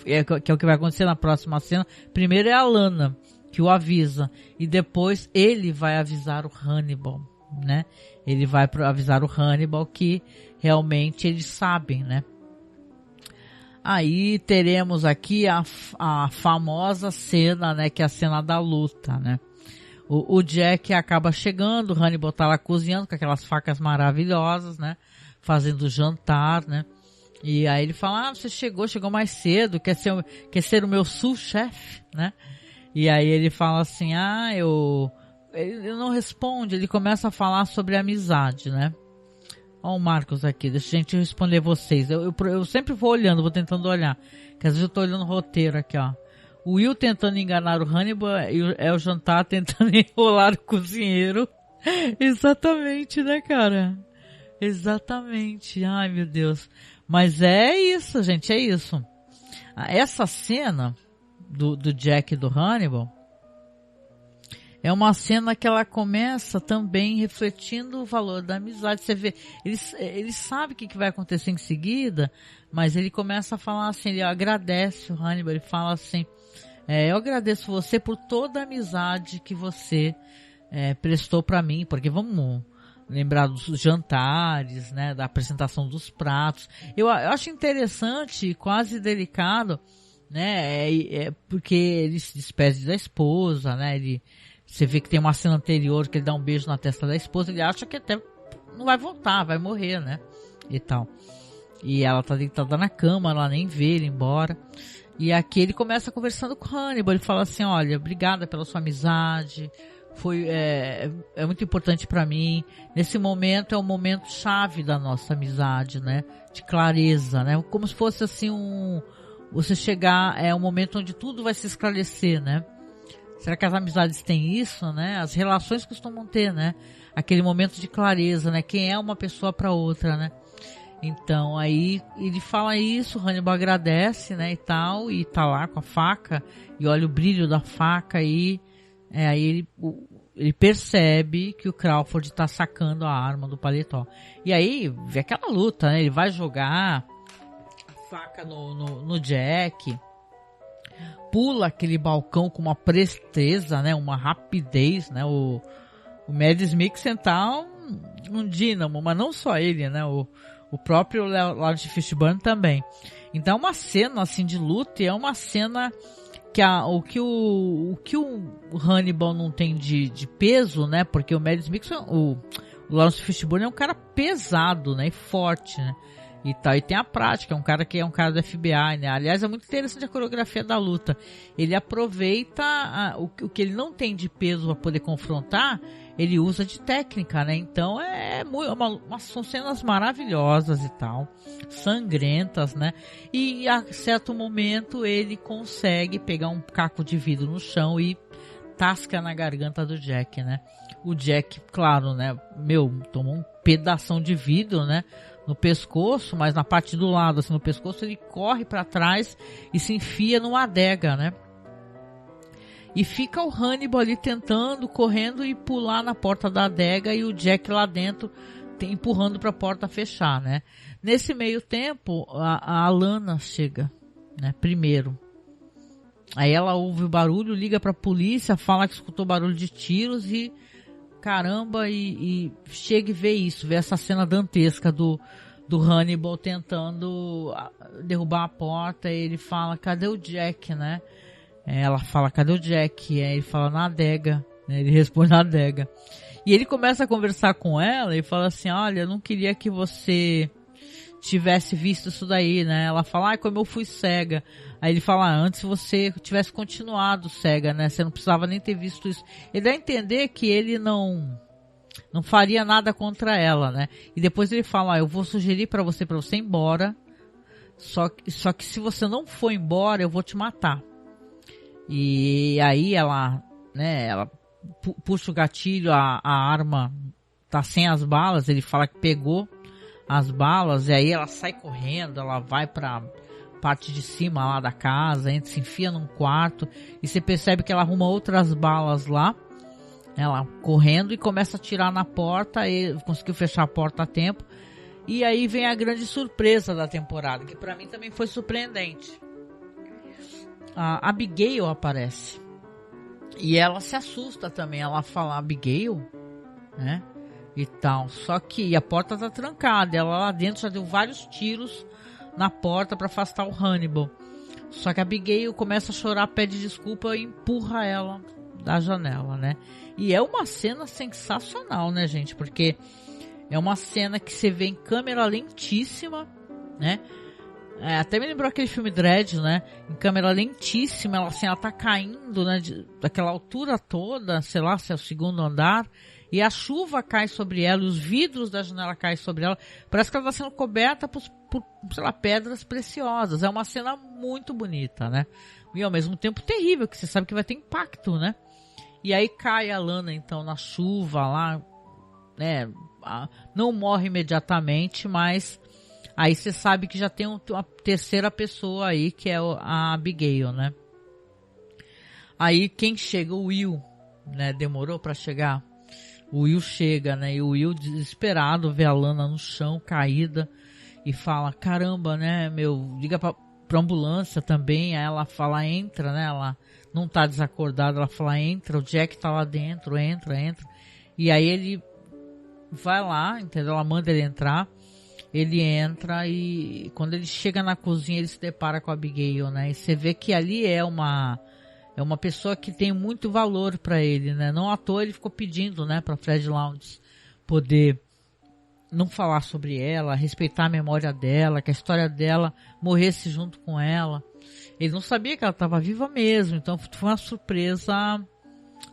que é o que vai acontecer na próxima cena. Primeiro é a Lana, que o avisa, e depois ele vai avisar o Hannibal, né? Ele vai avisar o Hannibal que realmente eles sabem, né? Aí teremos aqui a famosa cena, né, que é a cena da luta, né? O Jack acaba chegando, o Hannibal tá lá cozinhando com aquelas facas maravilhosas, né? Fazendo jantar, né? E aí ele fala, você chegou mais cedo, quer ser o meu sous-chefe, né? E aí ele fala assim, ele não responde, ele começa a falar sobre amizade, né? Ó o Marcos aqui, deixa a gente responder vocês. Eu sempre vou olhando, vou tentando olhar. Que às vezes eu tô olhando o roteiro aqui, ó. O Will tentando enganar o Hannibal é o jantar tentando enrolar o cozinheiro. Exatamente, né, cara? Exatamente. Ai, meu Deus. Mas é isso, gente, é isso. Essa cena do Jack e do Hannibal é uma cena que ela começa também refletindo o valor da amizade. Você vê, ele sabe o que vai acontecer em seguida, mas ele começa a falar assim, ele agradece o Hannibal, ele fala assim, eu agradeço você por toda a amizade que você prestou para mim, porque vamos lembrar dos jantares, né, da apresentação dos pratos. Eu acho interessante, quase delicado, né, porque ele se despede da esposa, né, você vê que tem uma cena anterior que ele dá um beijo na testa da esposa, ele acha que até não vai voltar, vai morrer, né, e tal. E ela tá deitada na cama, ela nem vê ele embora. E aqui ele começa conversando com o Hannibal, ele fala assim, olha, obrigada pela sua amizade, é muito importante para mim. Nesse momento é um momento chave da nossa amizade, né? De clareza, né? Como se fosse assim você chegar, um momento onde tudo vai se esclarecer, né? Será que as amizades têm isso, né? As relações costumam ter, né? Aquele momento de clareza, né? Quem é uma pessoa para outra, né? Então, aí ele fala isso, o Hannibal agradece, né, e tal, e tá lá com a faca, e olha o brilho da faca, aí ele percebe que o Crawford tá sacando a arma do paletó. E aí, vê aquela luta, né, ele vai jogar a faca no Jack, pula aquele balcão com uma presteza, né, uma rapidez, né, o Mads Mikkelsen tá um dínamo, mas não só ele, né, o próprio Lawrence Fishburne também. Então é uma cena assim de luta, e é uma cena que o que o Hannibal não tem de peso, né? Porque o Mads Mikkelsen, o Lawrence Fishburne é um cara pesado, né? E forte, né? E tal, e tem a prática, é um cara do FBI, né? Aliás, é muito interessante a coreografia da luta. Ele aproveita o que ele não tem de peso para poder confrontar, ele usa de técnica, né? Então são cenas maravilhosas e tal, sangrentas, né? E a certo momento ele consegue pegar um caco de vidro no chão e tasca na garganta do Jack, né? O Jack, claro, né? Tomou um pedação de vidro, né? No pescoço, mas na parte do lado, assim, no pescoço, ele corre para trás e se enfia numa adega, né? E fica o Hannibal ali tentando, correndo e pular na porta da adega, e o Jack lá dentro empurrando para a porta fechar, né? Nesse meio tempo, a Alana chega, né? Primeiro. Aí ela ouve o barulho, liga para a polícia, fala que escutou barulho de tiros e caramba, e chega e vê isso, vê essa cena dantesca do Hannibal tentando derrubar a porta, e ele fala, cadê o Jack, né? Ela fala, cadê o Jack? Aí ele fala, na adega, né? Ele responde, na adega. E ele começa a conversar com ela e fala assim, olha, eu não queria que você tivesse visto isso daí, né? Ela fala, como eu fui cega. Aí ele fala, antes você tivesse continuado cega, né? Você não precisava nem ter visto isso. Ele dá a entender que ele não faria nada contra ela, né? E depois ele fala, eu vou sugerir pra você ir embora, só que se você não for embora, eu vou te matar. E aí ela puxa o gatilho, a arma tá sem as balas, ele fala que pegou as balas, e aí ela sai correndo, ela vai pra parte de cima lá da casa, se enfia num quarto, e você percebe que ela arruma outras balas lá, ela correndo e começa a atirar na porta, e conseguiu fechar a porta a tempo, e aí vem a grande surpresa da temporada, que pra mim também foi surpreendente. A Abigail aparece. E ela se assusta também. Ela fala, Abigail? Né? E tal. Só que a porta tá trancada. Ela lá dentro já deu vários tiros na porta para afastar o Hannibal. Só que a Abigail começa a chorar, pede desculpa e empurra ela da janela, né? E é uma cena sensacional, né, gente? Porque é uma cena que você vê em câmera lentíssima, né? Até me lembrou aquele filme Dredd, né? Em câmera lentíssima, ela, assim, ela tá caindo, né? Daquela altura toda, sei lá se é o segundo andar, e a chuva cai sobre ela, e os vidros da janela caem sobre ela. Parece que ela está sendo coberta por, sei lá, pedras preciosas. É uma cena muito bonita, né? E ao mesmo tempo terrível, que você sabe que vai ter impacto, né? E aí cai a Lana, então, na chuva lá, né? Não morre imediatamente, mas aí você sabe que já tem uma terceira pessoa aí, que é a Abigail, né? Aí quem chega? O Will, né? Demorou pra chegar. O Will chega, né? E o Will, desesperado, vê a Lana no chão, caída, e fala, caramba, né, meu, liga pra ambulância também. Aí ela fala, entra, né? Ela não tá desacordada, ela fala, entra, o Jack tá lá dentro, entra. E aí ele vai lá, entendeu? Ela manda ele entrar. Ele entra e quando ele chega na cozinha, ele se depara com a Abigail, né? E você vê que ali é uma pessoa que tem muito valor para ele, né? Não à toa ele ficou pedindo, né, para Fred Lounds poder não falar sobre ela, respeitar a memória dela, que a história dela morresse junto com ela. Ele não sabia que ela estava viva mesmo, então foi uma surpresa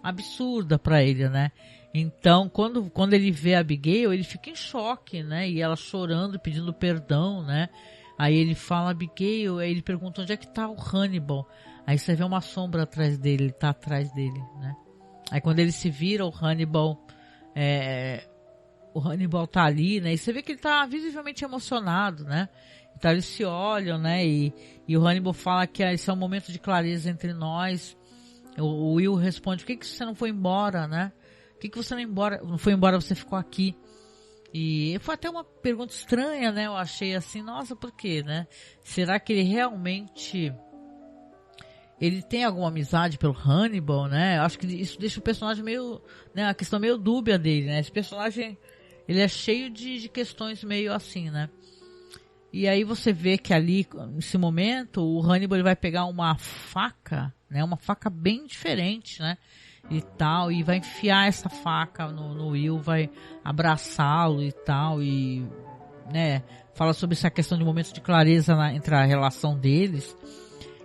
absurda para ele, né? Então, quando ele vê a Abigail, ele fica em choque, né? E ela chorando, pedindo perdão, né? Aí ele fala, Abigail, aí ele pergunta onde é que tá o Hannibal. Aí você vê uma sombra atrás dele, ele tá atrás dele, né? Aí quando ele se vira, o Hannibal tá ali, né? E você vê que ele tá visivelmente emocionado, né? Então eles se olham, né? E o Hannibal fala que esse é um momento de clareza entre nós. O Will responde, por que você não foi embora, né? Por que você não foi embora, você ficou aqui? E foi até uma pergunta estranha, né? Eu achei assim, nossa, por quê, né? Será que ele realmente... ele tem alguma amizade pelo Hannibal, né? Eu acho que isso deixa o personagem meio... né? A questão meio dúbia dele, né? Esse personagem, ele é cheio de questões meio assim, né? E aí você vê que ali, nesse momento, o Hannibal ele vai pegar uma faca, né? Uma faca bem diferente, né? E tal, e vai enfiar essa faca no Will, vai abraçá-lo e tal, e, né, fala sobre essa questão de momento de clareza entre a relação deles,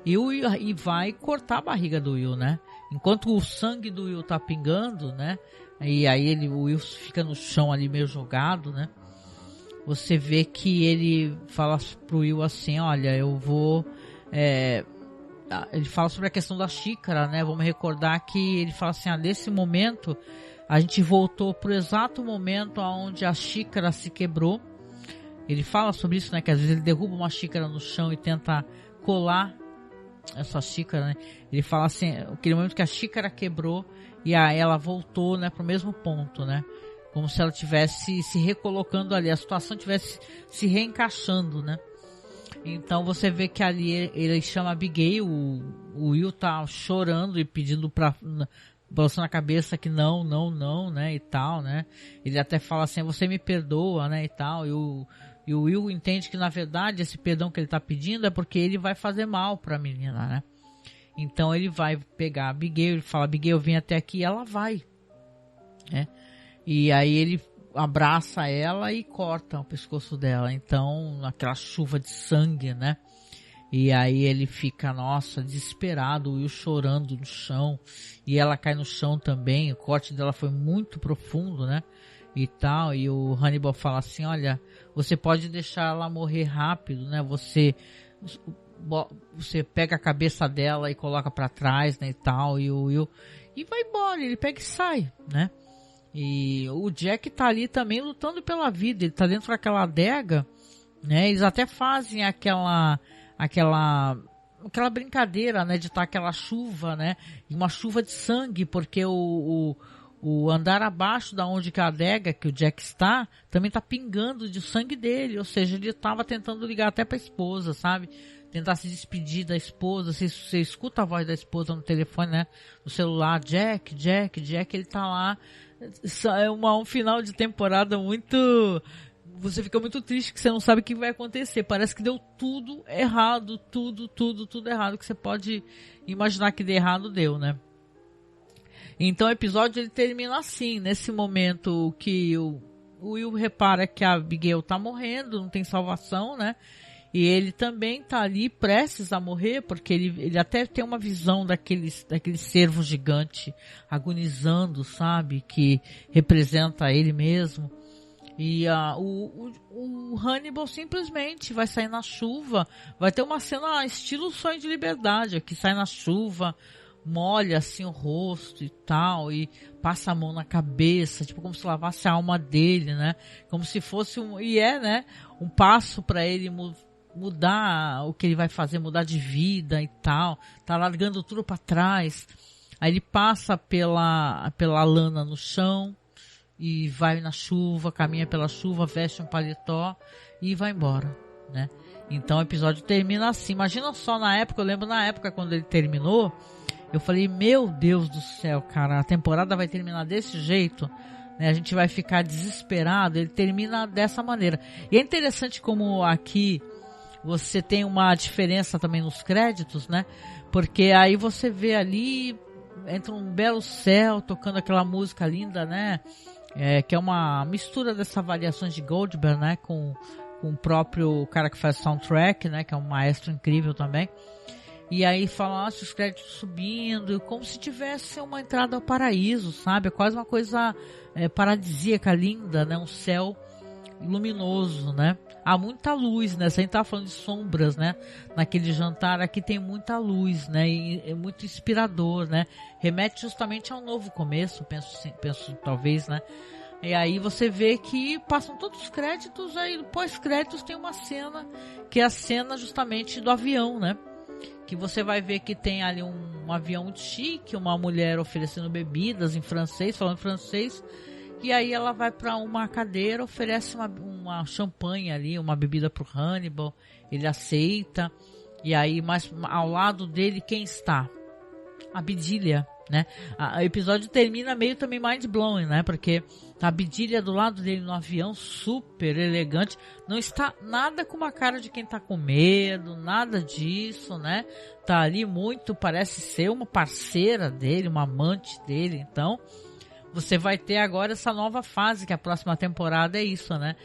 e vai cortar a barriga do Will, né, enquanto o sangue do Will tá pingando, né, e aí o Will fica no chão ali meio jogado, né, você vê que ele fala pro Will assim, olha, eu vou... ele fala sobre a questão da xícara, né? Vamos recordar que ele fala assim, nesse momento a gente voltou pro exato momento onde a xícara se quebrou. Ele fala sobre isso, né? Que às vezes ele derruba uma xícara no chão e tenta colar essa xícara, né? Ele fala assim, aquele momento que a xícara quebrou e aí ela voltou, né, pro mesmo ponto, né? Como se ela tivesse se recolocando ali, a situação tivesse se reencaixando, né? Então você vê que ali ele chama Abigail, o Will tá chorando e pedindo balançando a cabeça que não, né, e tal, né. Ele até fala assim, você me perdoa, né, e tal, e o Will entende que na verdade esse perdão que ele tá pedindo é porque ele vai fazer mal pra menina, né. Então ele vai pegar a Abigail, ele fala, Abigail, vem até aqui, e ela vai, né. E aí ele abraça ela e corta o pescoço dela, então aquela chuva de sangue, né? E aí ele fica, nossa, desesperado, o Will chorando no chão, e ela cai no chão também, o corte dela foi muito profundo, né? E tal, e o Hannibal fala assim, olha, você pode deixar ela morrer rápido, né? Você pega a cabeça dela e coloca pra trás, né, e tal, e o Will, e vai embora, ele pega e sai, né? E o Jack tá ali também lutando pela vida, ele tá dentro daquela adega, né? Eles até fazem aquela brincadeira, né? De estar aquela chuva, né? E uma chuva de sangue, porque o andar abaixo da onde que a adega, que o Jack está, também tá pingando de sangue dele, ou seja, ele tava tentando ligar até pra esposa, sabe? Tentar se despedir da esposa, você escuta a voz da esposa no telefone, né? No celular, Jack, ele tá lá. É um final de temporada muito você fica muito triste que você não sabe o que vai acontecer. Parece que deu tudo errado, tudo errado que você pode imaginar que deu errado, deu, né? Então o episódio ele termina assim, nesse momento que o Will repara que a Abigail tá morrendo, não tem salvação, né? E ele também tá ali prestes a morrer, porque ele até tem uma visão daquele cervo gigante agonizando, sabe? Que representa ele mesmo. E o Hannibal simplesmente vai sair na chuva. Vai ter uma cena estilo Sonho de Liberdade, que sai na chuva, molha assim o rosto e tal, e passa a mão na cabeça, tipo como se lavasse a alma dele, né? Como se fosse um passo para ele mudar o que ele vai fazer, mudar de vida e tal. Tá largando tudo para trás. Aí ele passa pela lana no chão e vai na chuva, caminha pela chuva, veste um paletó e vai embora, né? Então o episódio termina assim. Imagina só na época, eu lembro na época quando ele terminou, eu falei, meu Deus do céu, cara, a temporada vai terminar desse jeito, né? A gente vai ficar desesperado. Ele termina dessa maneira. E é interessante como aqui você tem uma diferença também nos créditos, né? Porque aí você vê ali, entra um belo céu, tocando aquela música linda, né? Que é uma mistura dessas variações de Goldberg, né? Com o próprio cara que faz soundtrack, né? Que é um maestro incrível também. E aí falam, os créditos subindo, como se tivesse uma entrada ao paraíso, sabe? É quase uma coisa paradisíaca, linda, né? Um céu luminoso, né? Há muita luz, né? Você ainda tá falando de sombras, né? Naquele jantar aqui tem muita luz, né? E é muito inspirador, né? Remete justamente ao novo começo, penso talvez, né? E aí você vê que passam todos os créditos, aí pós-créditos tem uma cena, que é a cena justamente do avião, né? Que você vai ver que tem ali um avião muito chique, uma mulher oferecendo bebidas em francês, falando francês. E aí ela vai para uma cadeira, oferece uma champanhe ali, uma bebida pro Hannibal. Ele aceita. E aí, mais ao lado dele, quem está? A Bedelia, né? O episódio termina meio também mind-blowing, né? Porque a Bedelia do lado dele no avião, super elegante. Não está nada com uma cara de quem tá com medo, nada disso, né? Tá ali muito, parece ser uma parceira dele, uma amante dele, então... Você vai ter agora essa nova fase, que a próxima temporada é isso, né?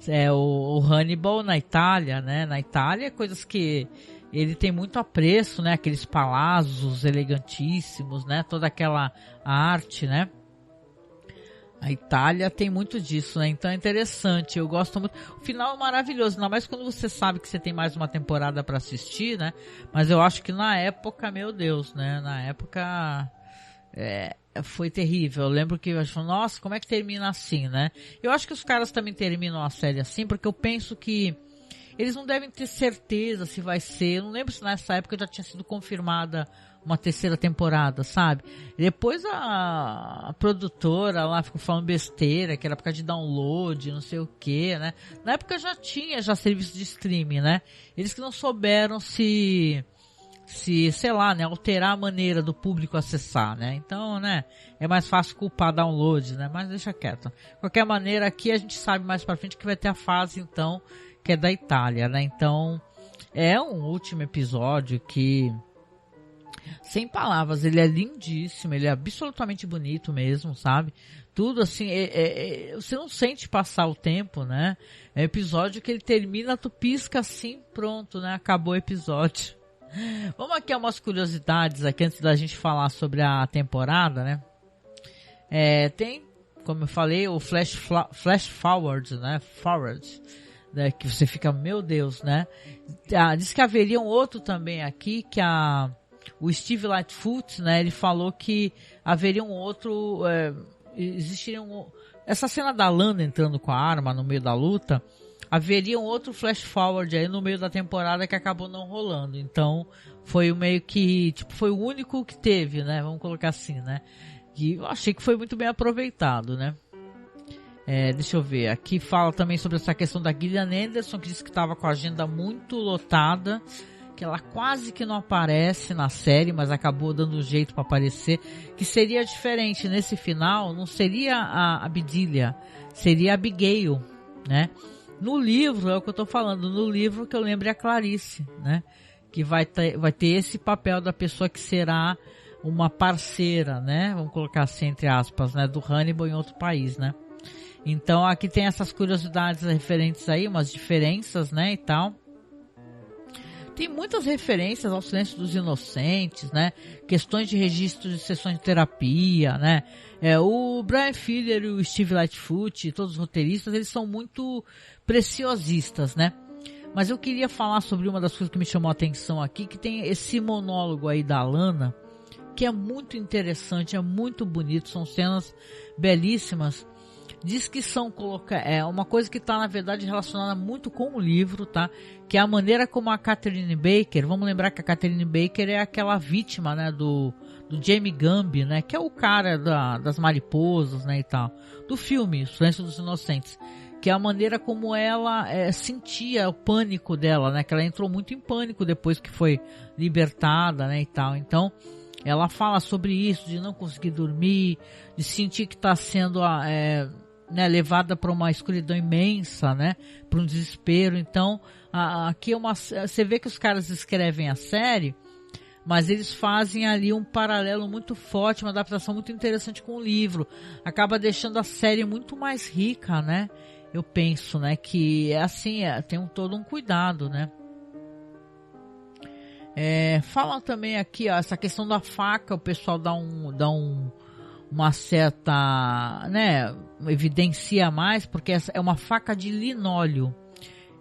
É o Hannibal na Itália, né? Na Itália, coisas que ele tem muito apreço, né? Aqueles palácios elegantíssimos, né? Toda aquela arte, né? A Itália tem muito disso, né? Então é interessante, eu gosto muito. O final é maravilhoso, ainda mais quando você sabe que você tem mais uma temporada para assistir, né? Mas eu acho que na época, meu Deus, né? Na época... foi terrível. Eu lembro que eu acho, nossa, como é que termina assim, né? Eu acho que os caras também terminam a série assim, porque eu penso que eles não devem ter certeza se vai ser. Eu não lembro se nessa época já tinha sido confirmada uma terceira temporada, sabe? Depois a produtora lá ficou falando besteira, que era por causa de download, não sei o que, né? Na época já tinha serviço de streaming, né? Eles que não souberam se, sei lá, né, alterar a maneira do público acessar, né? Então, né, é mais fácil culpar download, né? Mas deixa quieto. De qualquer maneira, aqui a gente sabe mais pra frente que vai ter a fase, então, que é da Itália, né? Então, é um último episódio que, sem palavras, ele é lindíssimo, ele é absolutamente bonito mesmo, sabe? Tudo assim, você não sente passar o tempo, né? É um episódio que ele termina, tu pisca assim, pronto, né? Acabou o episódio. Vamos aqui a umas curiosidades aqui antes da gente falar sobre a temporada, né? Tem, como eu falei, o flash forward, né? Forward, né? Que você fica, meu Deus, né? Diz que haveria um outro também aqui, que o Steve Lightfoot, né? Ele falou que haveria um outro, existiria essa cena da Lana entrando com a arma no meio da luta. Haveria um outro flash forward aí no meio da temporada que acabou não rolando. Então, foi meio que, foi o único que teve, né? Vamos colocar assim, né? E eu achei que foi muito bem aproveitado, né? Deixa eu ver. Aqui fala também sobre essa questão da Gillian Anderson, que disse que estava com a agenda muito lotada, que ela quase que não aparece na série, mas acabou dando jeito para aparecer. Que seria diferente nesse final, não seria a Bedelia, seria a Abigail, né? No livro, é o que eu tô falando, no livro que eu lembro é a Clarice, né? Que vai ter esse papel da pessoa que será uma parceira, né? Vamos colocar assim, entre aspas, né? Do Hannibal em outro país, né? Então aqui tem essas curiosidades referentes aí, umas diferenças, né? E tal. Tem muitas referências ao Silêncio dos Inocentes, né? Questões de registro de sessões de terapia, né? O Brian Fuller e o Steve Lightfoot, todos os roteiristas, eles são muito preciosistas, né? Mas eu queria falar sobre uma das coisas que me chamou a atenção aqui, que tem esse monólogo aí da Lana, que é muito interessante, é muito bonito, são cenas belíssimas. Diz que são uma coisa que está na verdade relacionada muito com o livro, tá? Que é a maneira como a Catherine Baker, vamos lembrar que a Catherine Baker é aquela vítima, né, do Jamie Gumby, né, que é o cara das mariposas, né, e tal, do filme Silêncio dos Inocentes, que é a maneira como ela sentia o pânico dela, né, que ela entrou muito em pânico depois que foi libertada, né, e tal. Então ela fala sobre isso, de não conseguir dormir, de sentir que está sendo né, levada para uma escuridão imensa, né, para um desespero. Então aqui você vê que os caras escrevem a série, mas eles fazem ali um paralelo muito forte, uma adaptação muito interessante com o livro. Acaba deixando a série muito mais rica, né? Eu penso, né, que assim, tem todo um cuidado, né? Falam também aqui, ó, essa questão da faca, o pessoal dá uma certa, né, evidencia mais, porque essa é uma faca de linóleo.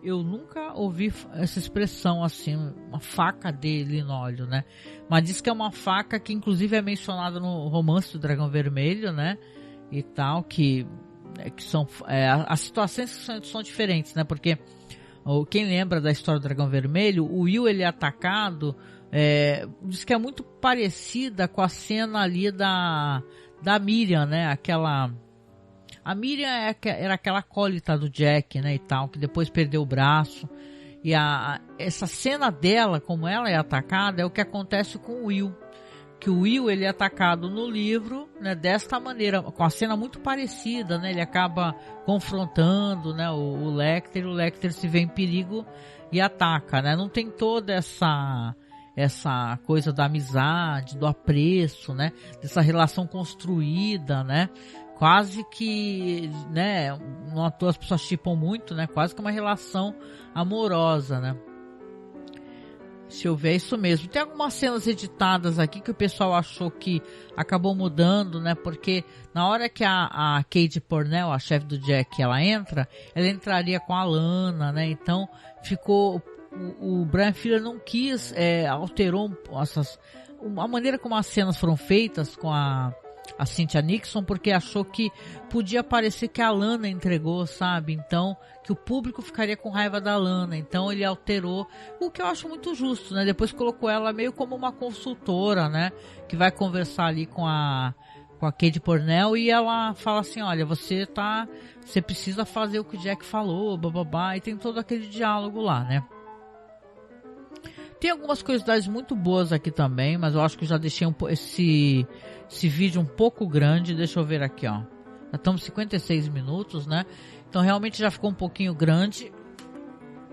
Eu nunca ouvi essa expressão assim, uma faca de linóleo, né? Mas diz que é uma faca que inclusive é mencionada no Romance do Dragão Vermelho, né? E tal, que são as situações são diferentes, né? Porque quem lembra da história do Dragão Vermelho, o Will, ele é atacado, diz que é muito parecida com a cena ali da Miriam, né? A Miriam era aquela acólita do Jack, né, e tal, que depois perdeu o braço. E essa cena dela, como ela é atacada, é o que acontece com o Will. Que o Will, ele é atacado no livro, né, desta maneira, com a cena muito parecida, né? Ele acaba confrontando, né, o Lecter se vê em perigo e ataca, né? Não tem toda essa coisa da amizade, do apreço, né? Dessa relação construída, né? Quase que, né, não à toa as pessoas chipam muito, né? Quase que uma relação amorosa, né? Se eu ver, é isso mesmo. Tem algumas cenas editadas aqui que o pessoal achou que acabou mudando, né? Porque na hora que a Kate Pornell, a chefe do Jack, ela entraria com a Lana, né? Então ficou... O Brian Fuller não quis, alterou a maneira como as cenas foram feitas com a Cynthia Nixon, porque achou que podia parecer que a Lana entregou, sabe? Então, que o público ficaria com raiva da Lana. Então, ele alterou, o que eu acho muito justo, né? Depois colocou ela meio como uma consultora, né? Que vai conversar ali com a Kate Pornell e ela fala assim, olha, você precisa fazer o que o Jack falou, bababá, e tem todo aquele diálogo lá, né? Tem algumas curiosidades muito boas aqui também, mas eu acho que eu já deixei esse vídeo um pouco grande. Deixa eu ver aqui, ó. Já estamos 56 minutos, né? Então realmente já ficou um pouquinho grande.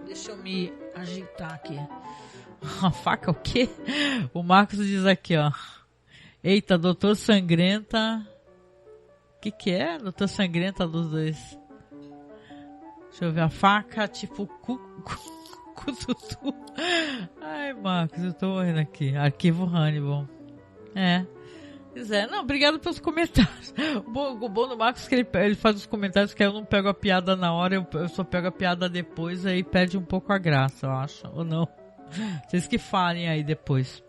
Deixa eu me ajeitar aqui. A faca o quê? O Marcos diz aqui, ó. Eita, Doutor Sangrenta. O que é? Doutor Sangrenta dos dois. Deixa eu ver a faca, tipo... Tutu. Ai, Marcos, eu tô morrendo aqui. Arquivo Hannibal. Não, obrigado pelos comentários. O bom do Marcos é que ele faz os comentários que eu não pego a piada na hora, eu só pego a piada depois, aí perde um pouco a graça, eu acho. Ou não? Vocês que falem aí depois.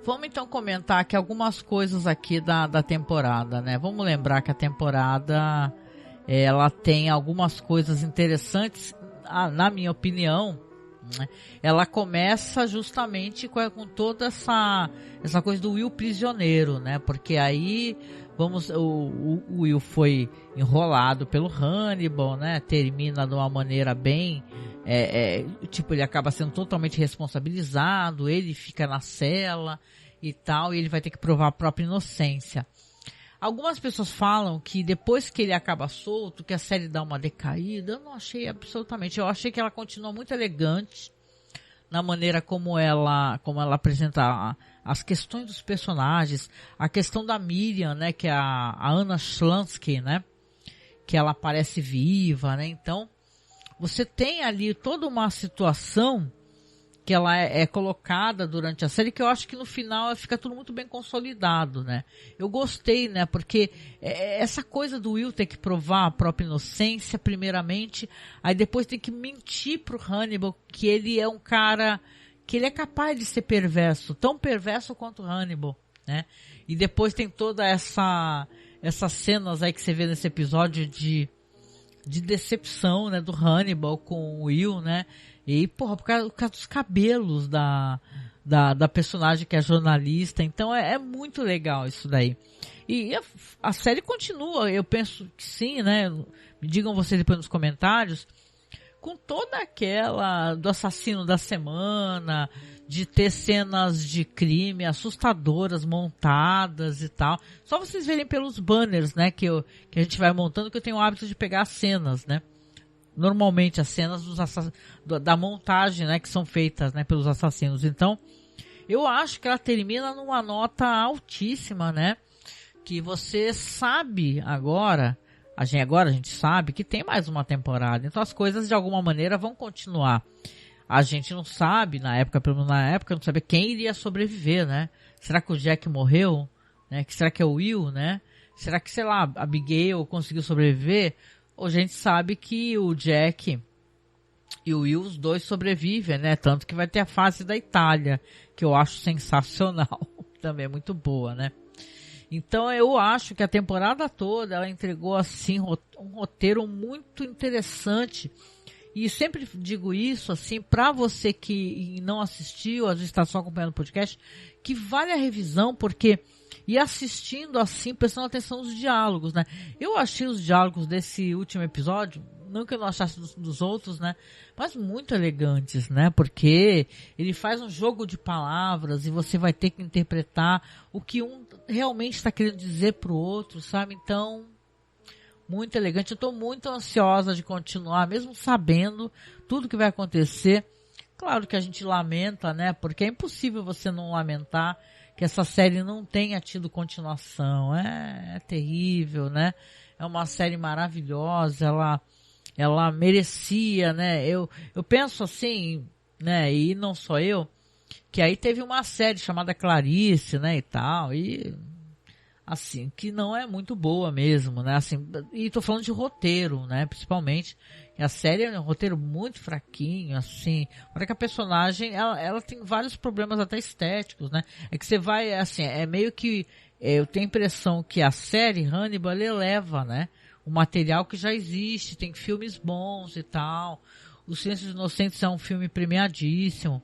Vamos então comentar aqui algumas coisas aqui da temporada, né? Vamos lembrar que a temporada, ela tem algumas coisas interessantes. Na minha opinião, ela começa justamente com toda essa coisa do Will prisioneiro, né? Porque aí o Will foi enrolado pelo Hannibal, né? Termina de uma maneira bem tipo, ele acaba sendo totalmente responsabilizado, ele fica na cela e tal, e ele vai ter que provar a própria inocência. Algumas pessoas falam que depois que ele acaba solto, que a série dá uma decaída. Eu não achei absolutamente. Eu achei que ela continua muito elegante na maneira como ela apresenta as questões dos personagens, a questão da Miriam, né, que é a Anna Schlansky, né, que ela parece viva, né, então você tem ali toda uma situação que ela é colocada durante a série, que eu acho que no final fica tudo muito bem consolidado, né. Eu gostei, né, porque essa coisa do Will ter que provar a própria inocência, primeiramente, aí depois tem que mentir pro Hannibal que ele é um cara, que ele é capaz de ser perverso, tão perverso quanto Hannibal, né, e depois tem toda essas cenas aí que você vê nesse episódio de decepção, né, do Hannibal com o Will, né, e, porra, por causa dos cabelos da personagem que é jornalista. Então é muito legal isso daí. E a série continua, eu penso que sim, né? Me digam vocês depois nos comentários, com toda aquela do assassino da semana, de ter cenas de crime assustadoras montadas e tal. Só vocês verem pelos banners, né, que a gente vai montando, que eu tenho o hábito de pegar as cenas, né? Normalmente as cenas da montagem, né, que são feitas, né, pelos assassinos. Então, eu acho que ela termina numa nota altíssima, né, que você sabe agora a gente sabe que tem mais uma temporada, então as coisas de alguma maneira vão continuar. A gente não sabe, pelo menos na época, não sabia quem iria sobreviver, né? Será que o Jack morreu? Né? Será que é o Will, né? Será que, sei lá, a Abigail conseguiu sobreviver? A gente sabe que o Jack e o Will, os dois sobrevivem, né? Tanto que vai ter a fase da Itália, que eu acho sensacional. Também é muito boa, né? Então eu acho que a temporada toda ela entregou assim um roteiro muito interessante. E sempre digo isso assim para você que não assistiu, às vezes está só acompanhando o podcast, que vale a revisão, porque e assistindo assim, prestando atenção nos diálogos, né? Eu achei os diálogos desse último episódio, não que eu não achasse dos outros, né? Mas muito elegantes, né? Porque ele faz um jogo de palavras e você vai ter que interpretar o que um realmente está querendo dizer pro outro, sabe? Então, muito elegante. Eu estou muito ansiosa de continuar, mesmo sabendo tudo que vai acontecer. Claro que a gente lamenta, né? Porque é impossível você não lamentar que essa série não tenha tido continuação. É terrível, né? É uma série maravilhosa, ela merecia, né? Eu penso assim, né? E não só eu, que aí teve uma série chamada Clarice, né? E tal, e assim, que não é muito boa mesmo, né? Assim, e tô falando de roteiro, né? Principalmente. A série é um roteiro muito fraquinho, assim. Olha que a personagem, ela tem vários problemas até estéticos, né? É que você vai, assim, é meio que... eu tenho a impressão que a série Hannibal eleva, né? O material que já existe, tem filmes bons e tal. O Silêncio dos Inocentes é um filme premiadíssimo.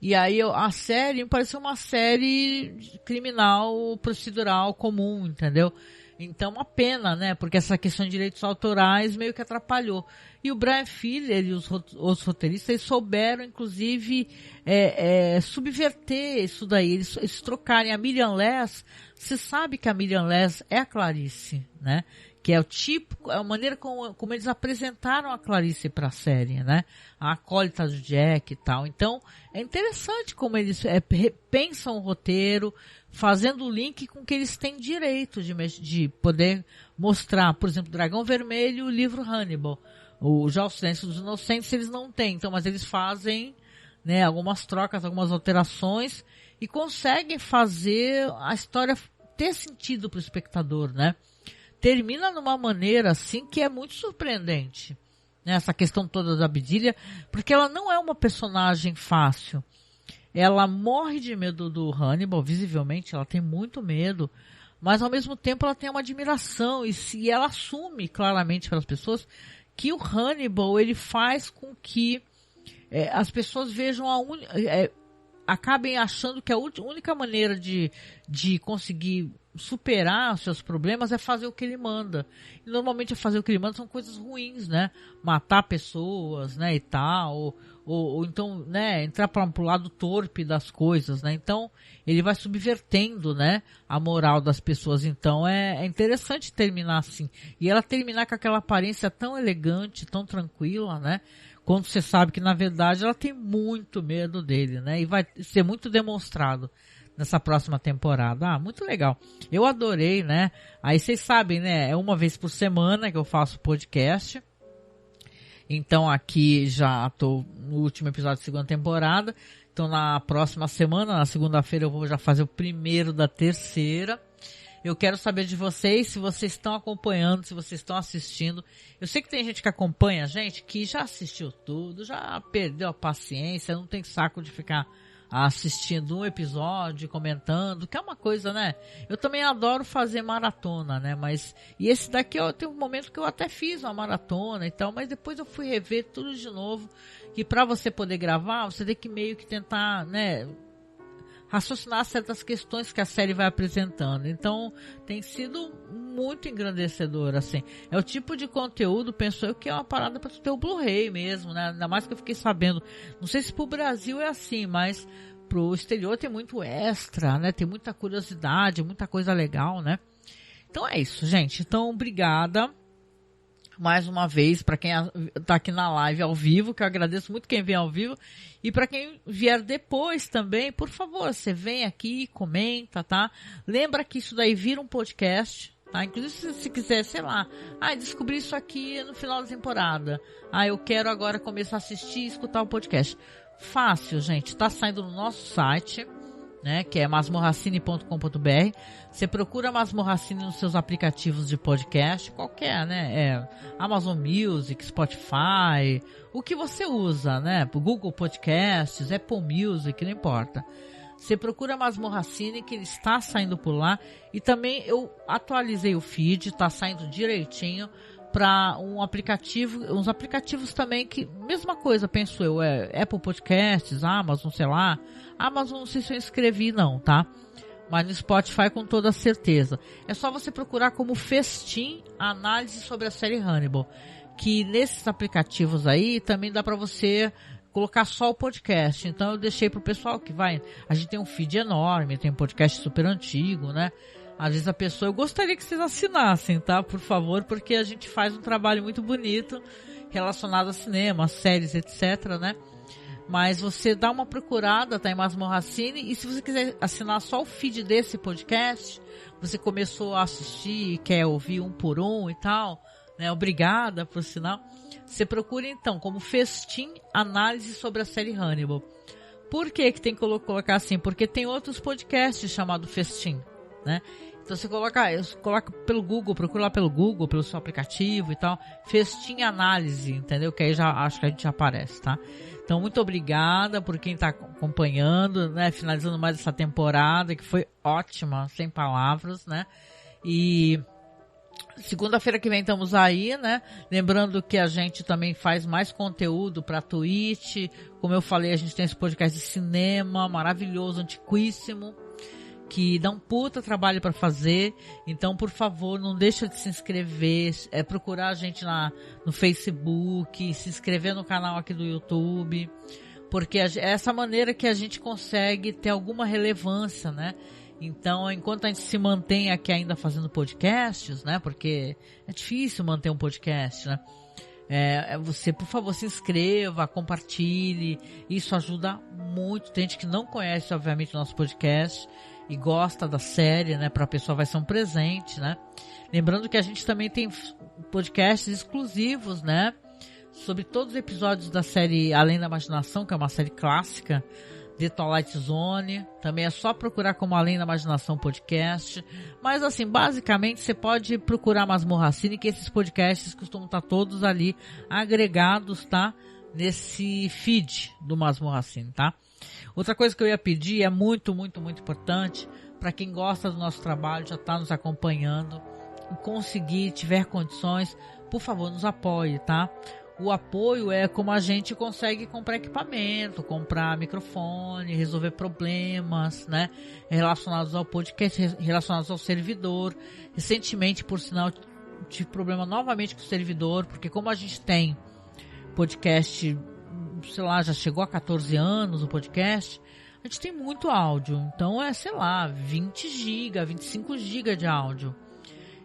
E aí a série me pareceu uma série criminal, procedural comum, entendeu? Então uma pena, né? Porque essa questão de direitos autorais meio que atrapalhou. E o Brian Fuller e os roteiristas, eles souberam, inclusive, subverter isso daí. Eles trocarem a Miriam Less. Você sabe que a Miriam Less é a Clarice, né? Que é o tipo, a maneira como eles apresentaram a Clarice para a série, né? A acólita do Jack e tal. Então, é interessante como eles pensam o roteiro, fazendo o link com o que eles têm direito de poder mostrar. Por exemplo, Dragão Vermelho e o livro Hannibal. Já o Silêncio dos Inocentes eles não têm, então, mas eles fazem, né, algumas trocas, algumas alterações e conseguem fazer a história ter sentido para o espectador, né? Termina numa maneira assim que é muito surpreendente, né? Essa questão toda da Bedelia, porque ela não é uma personagem fácil. Ela morre de medo do Hannibal, visivelmente ela tem muito medo, mas ao mesmo tempo ela tem uma admiração e ela assume claramente para as pessoas que o Hannibal ele faz com que as pessoas vejam acabem achando que a única maneira de conseguir superar os seus problemas é fazer o que ele manda. E normalmente fazer o que ele manda são coisas ruins, né? Matar pessoas, né, e tal, ou então, né, entrar para o lado torpe das coisas, né? Então, ele vai subvertendo, né, a moral das pessoas. Então, é interessante terminar assim. E ela terminar com aquela aparência tão elegante, tão tranquila, né? Quando você sabe que, na verdade, ela tem muito medo dele, né? E vai ser muito demonstrado nessa próxima temporada. Ah, muito legal. Eu adorei, né? Aí vocês sabem, né? É uma vez por semana que eu faço podcast. Então aqui já tô no último episódio da segunda temporada. Então na próxima semana, na segunda-feira, eu vou já fazer o primeiro da terceira. Eu quero saber de vocês, se vocês estão acompanhando, se vocês estão assistindo. Eu sei que tem gente que acompanha a gente, que já assistiu tudo, já perdeu a paciência, não tem saco de ficar assistindo um episódio, comentando, que é uma coisa, né? Eu também adoro fazer maratona, né? Mas, e esse daqui eu tenho um momento que eu até fiz uma maratona e tal, mas depois eu fui rever tudo de novo, que pra você poder gravar, você tem que meio que tentar, né, raciocinar certas questões que a série vai apresentando. Então, tem sido muito engrandecedor, assim. É o tipo de conteúdo, penso eu, que é uma parada para ter o Blu-ray mesmo, né? Ainda mais que eu fiquei sabendo. Não sei se pro Brasil é assim, mas pro exterior tem muito extra, né? Tem muita curiosidade, muita coisa legal, né? Então é isso, gente. Então, obrigada mais uma vez para quem tá aqui na live ao vivo, que eu agradeço muito quem vem ao vivo, e para quem vier depois também, por favor, você vem aqui, comenta, tá? Lembra que isso daí vira um podcast, tá? Inclusive se quiser, sei lá, descobri isso aqui no final da temporada, eu quero agora começar a assistir e escutar o podcast. Fácil, gente, tá saindo no nosso site, né, que é masmorracine.com.br. Você procura Masmorracine nos seus aplicativos de podcast, qualquer, né, Amazon Music, Spotify, o que você usa, né, Google Podcasts, Apple Music, não importa. Você procura Masmorracine, que ele está saindo por lá, e também eu atualizei o feed, tá saindo direitinho para uns aplicativos também que, mesma coisa, penso eu, Apple Podcasts, Amazon, sei lá. Amazon não sei se eu inscrevi não, tá? Mas no Spotify com toda certeza. É só você procurar como Festim, análise sobre a série Hannibal. Que nesses aplicativos aí também dá para você colocar só o podcast. Então eu deixei pro pessoal que vai. A gente tem um feed enorme, tem um podcast super antigo, né? Às vezes a pessoa, eu gostaria que vocês assinassem, tá? Por favor, porque a gente faz um trabalho muito bonito relacionado a cinema, séries, etc, né? Mas você dá uma procurada, tá, em Masmorracine, e se você quiser assinar só o feed desse podcast, você começou a assistir e quer ouvir um por um e tal, né? Obrigada, por sinal. Você procura então como Festim, análise sobre a série Hannibal. Por que tem que colocar assim? Porque tem outros podcasts chamados Festim, né? Então você coloca pelo Google, procura lá pelo Google, pelo seu aplicativo e tal, Festim Análise, entendeu? Que aí já acho que a gente já aparece, tá? Então muito obrigada por quem tá acompanhando, né? Finalizando mais essa temporada, que foi ótima, sem palavras, né? E segunda-feira que vem estamos aí, né? Lembrando que a gente também faz mais conteúdo pra Twitch. Como eu falei, a gente tem esse podcast de cinema maravilhoso, antiquíssimo, que dá um puta trabalho para fazer. Então, por favor, não deixa de se inscrever, procurar a gente no Facebook, se inscrever no canal aqui do YouTube, porque é essa maneira que a gente consegue ter alguma relevância, né? Então, enquanto a gente se mantém aqui ainda fazendo podcasts, né? Porque é difícil manter um podcast, né? Você, por favor, se inscreva, compartilhe, isso ajuda muito. Tem gente que não conhece, obviamente, o nosso podcast e gosta da série, né? Para a pessoa vai ser um presente, né? Lembrando que a gente também tem podcasts exclusivos, né? Sobre todos os episódios da série Além da Imaginação, que é uma série clássica, The Twilight Zone. Também é só procurar como Além da Imaginação Podcast. Mas assim, basicamente você pode procurar Masmorracine, que esses podcasts costumam estar todos ali agregados, tá? Nesse feed do Masmorracine, tá? Outra coisa que eu ia pedir é muito, muito, muito importante para quem gosta do nosso trabalho, já está nos acompanhando, e tiver condições, por favor, nos apoie, tá? o apoio é como a gente consegue comprar equipamento, comprar microfone, resolver problemas, né, relacionados ao podcast, relacionados ao servidor. Recentemente, por sinal, tive problema novamente com o servidor, porque como a gente tem podcast, sei lá, já chegou a 14 anos o podcast, a gente tem muito áudio, então é, sei lá, 20 GB, 25 GB de áudio.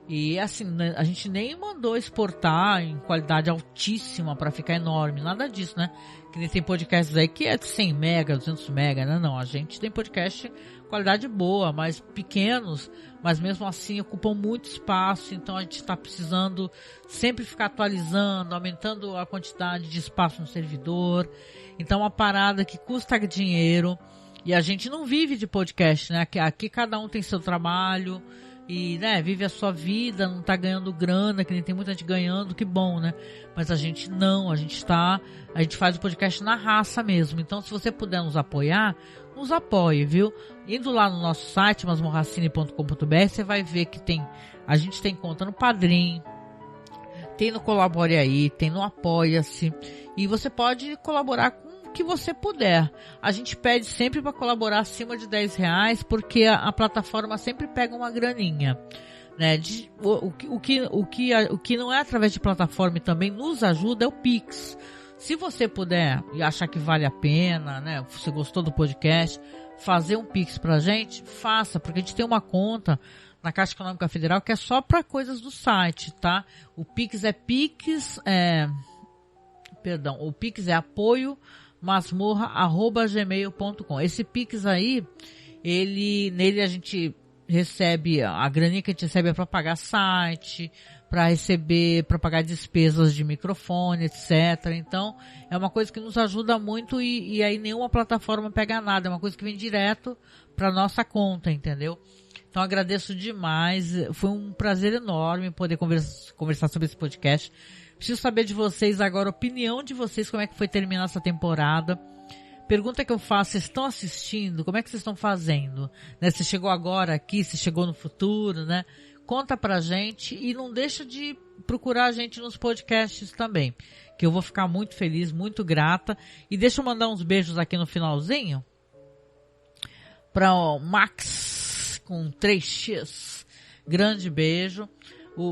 E assim, a gente nem mandou exportar em qualidade altíssima para ficar enorme, nada disso, né? Que nem tem podcasts aí que é de 100 mega, 200 mega, né? Não, a gente tem podcast qualidade boa, mas pequenos, mas mesmo assim ocupam muito espaço, então a gente está precisando sempre ficar atualizando, aumentando a quantidade de espaço no servidor. Então é uma parada que custa dinheiro e a gente não vive de podcast, né? Aqui cada um tem seu trabalho e, né, vive a sua vida, não tá ganhando grana, que nem tem muita gente ganhando, que bom, né? Mas a gente não, a gente faz o podcast na raça mesmo. Então, se você puder nos apoiar, nos apoie, viu? Indo lá no nosso site, masmorracine.com.br, você vai ver que a gente tem conta no Padrim, tem no Colabore Aí, tem no Apoia-se, e você pode colaborar com o que você puder. A gente pede sempre para colaborar acima de R$10, porque a plataforma sempre pega uma graninha, né? O que não é através de plataforma e também nos ajuda é o Pix. Se você puder e achar que vale a pena, né? Você gostou do podcast, fazer um Pix pra gente, faça, porque a gente tem uma conta na Caixa Econômica Federal que é só para coisas do site, tá? O Pix é o Pix é apoio@masmorra.gmail.com. Esse Pix aí, nele a gente recebe, a graninha que a gente recebe é para pagar site, para pagar despesas de microfone, etc. Então, é uma coisa que nos ajuda muito e aí nenhuma plataforma pega nada, é uma coisa que vem direto para nossa conta, entendeu? Então, agradeço demais, foi um prazer enorme poder conversar sobre esse podcast. Preciso saber de vocês agora, a opinião de vocês, como é que foi terminar essa temporada. Pergunta que eu faço, vocês estão assistindo? Como é que vocês estão fazendo? Né? Você chegou agora aqui, você chegou no futuro, né? Conta pra gente e não deixa de procurar a gente nos podcasts também, que eu vou ficar muito feliz, muito grata. E deixa eu mandar uns beijos aqui no finalzinho para o Max com 3x. Grande beijo.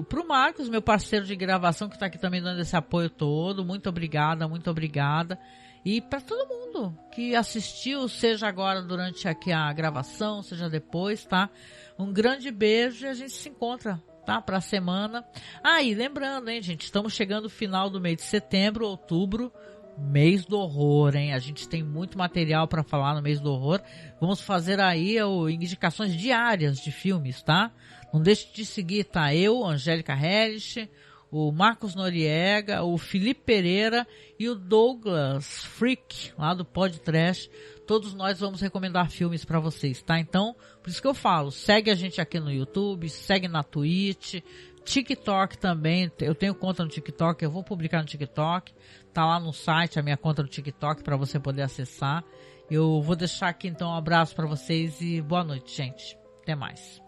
Pro Marcos, meu parceiro de gravação, que tá aqui também dando esse apoio todo. Muito obrigada, muito obrigada. E para todo mundo que assistiu, seja agora durante aqui a gravação, seja depois, tá? Um grande beijo e a gente se encontra, tá? Pra semana. E lembrando, hein, gente, estamos chegando no final do mês de setembro, outubro, mês do horror, hein? A gente tem muito material para falar no mês do horror. Vamos fazer aí indicações diárias de filmes, tá? Não deixe de seguir, tá? Eu, Angélica Harris, o Marcos Noriega, o Felipe Pereira e o Douglas Freak, lá do Podtrash. Todos nós vamos recomendar filmes para vocês, tá? Então, por isso que eu falo, segue a gente aqui no YouTube, segue na Twitch, TikTok também, eu tenho conta no TikTok, eu vou publicar no TikTok, tá lá no site a minha conta no TikTok para você poder acessar. Eu vou deixar aqui então um abraço para vocês e boa noite, gente. Até mais.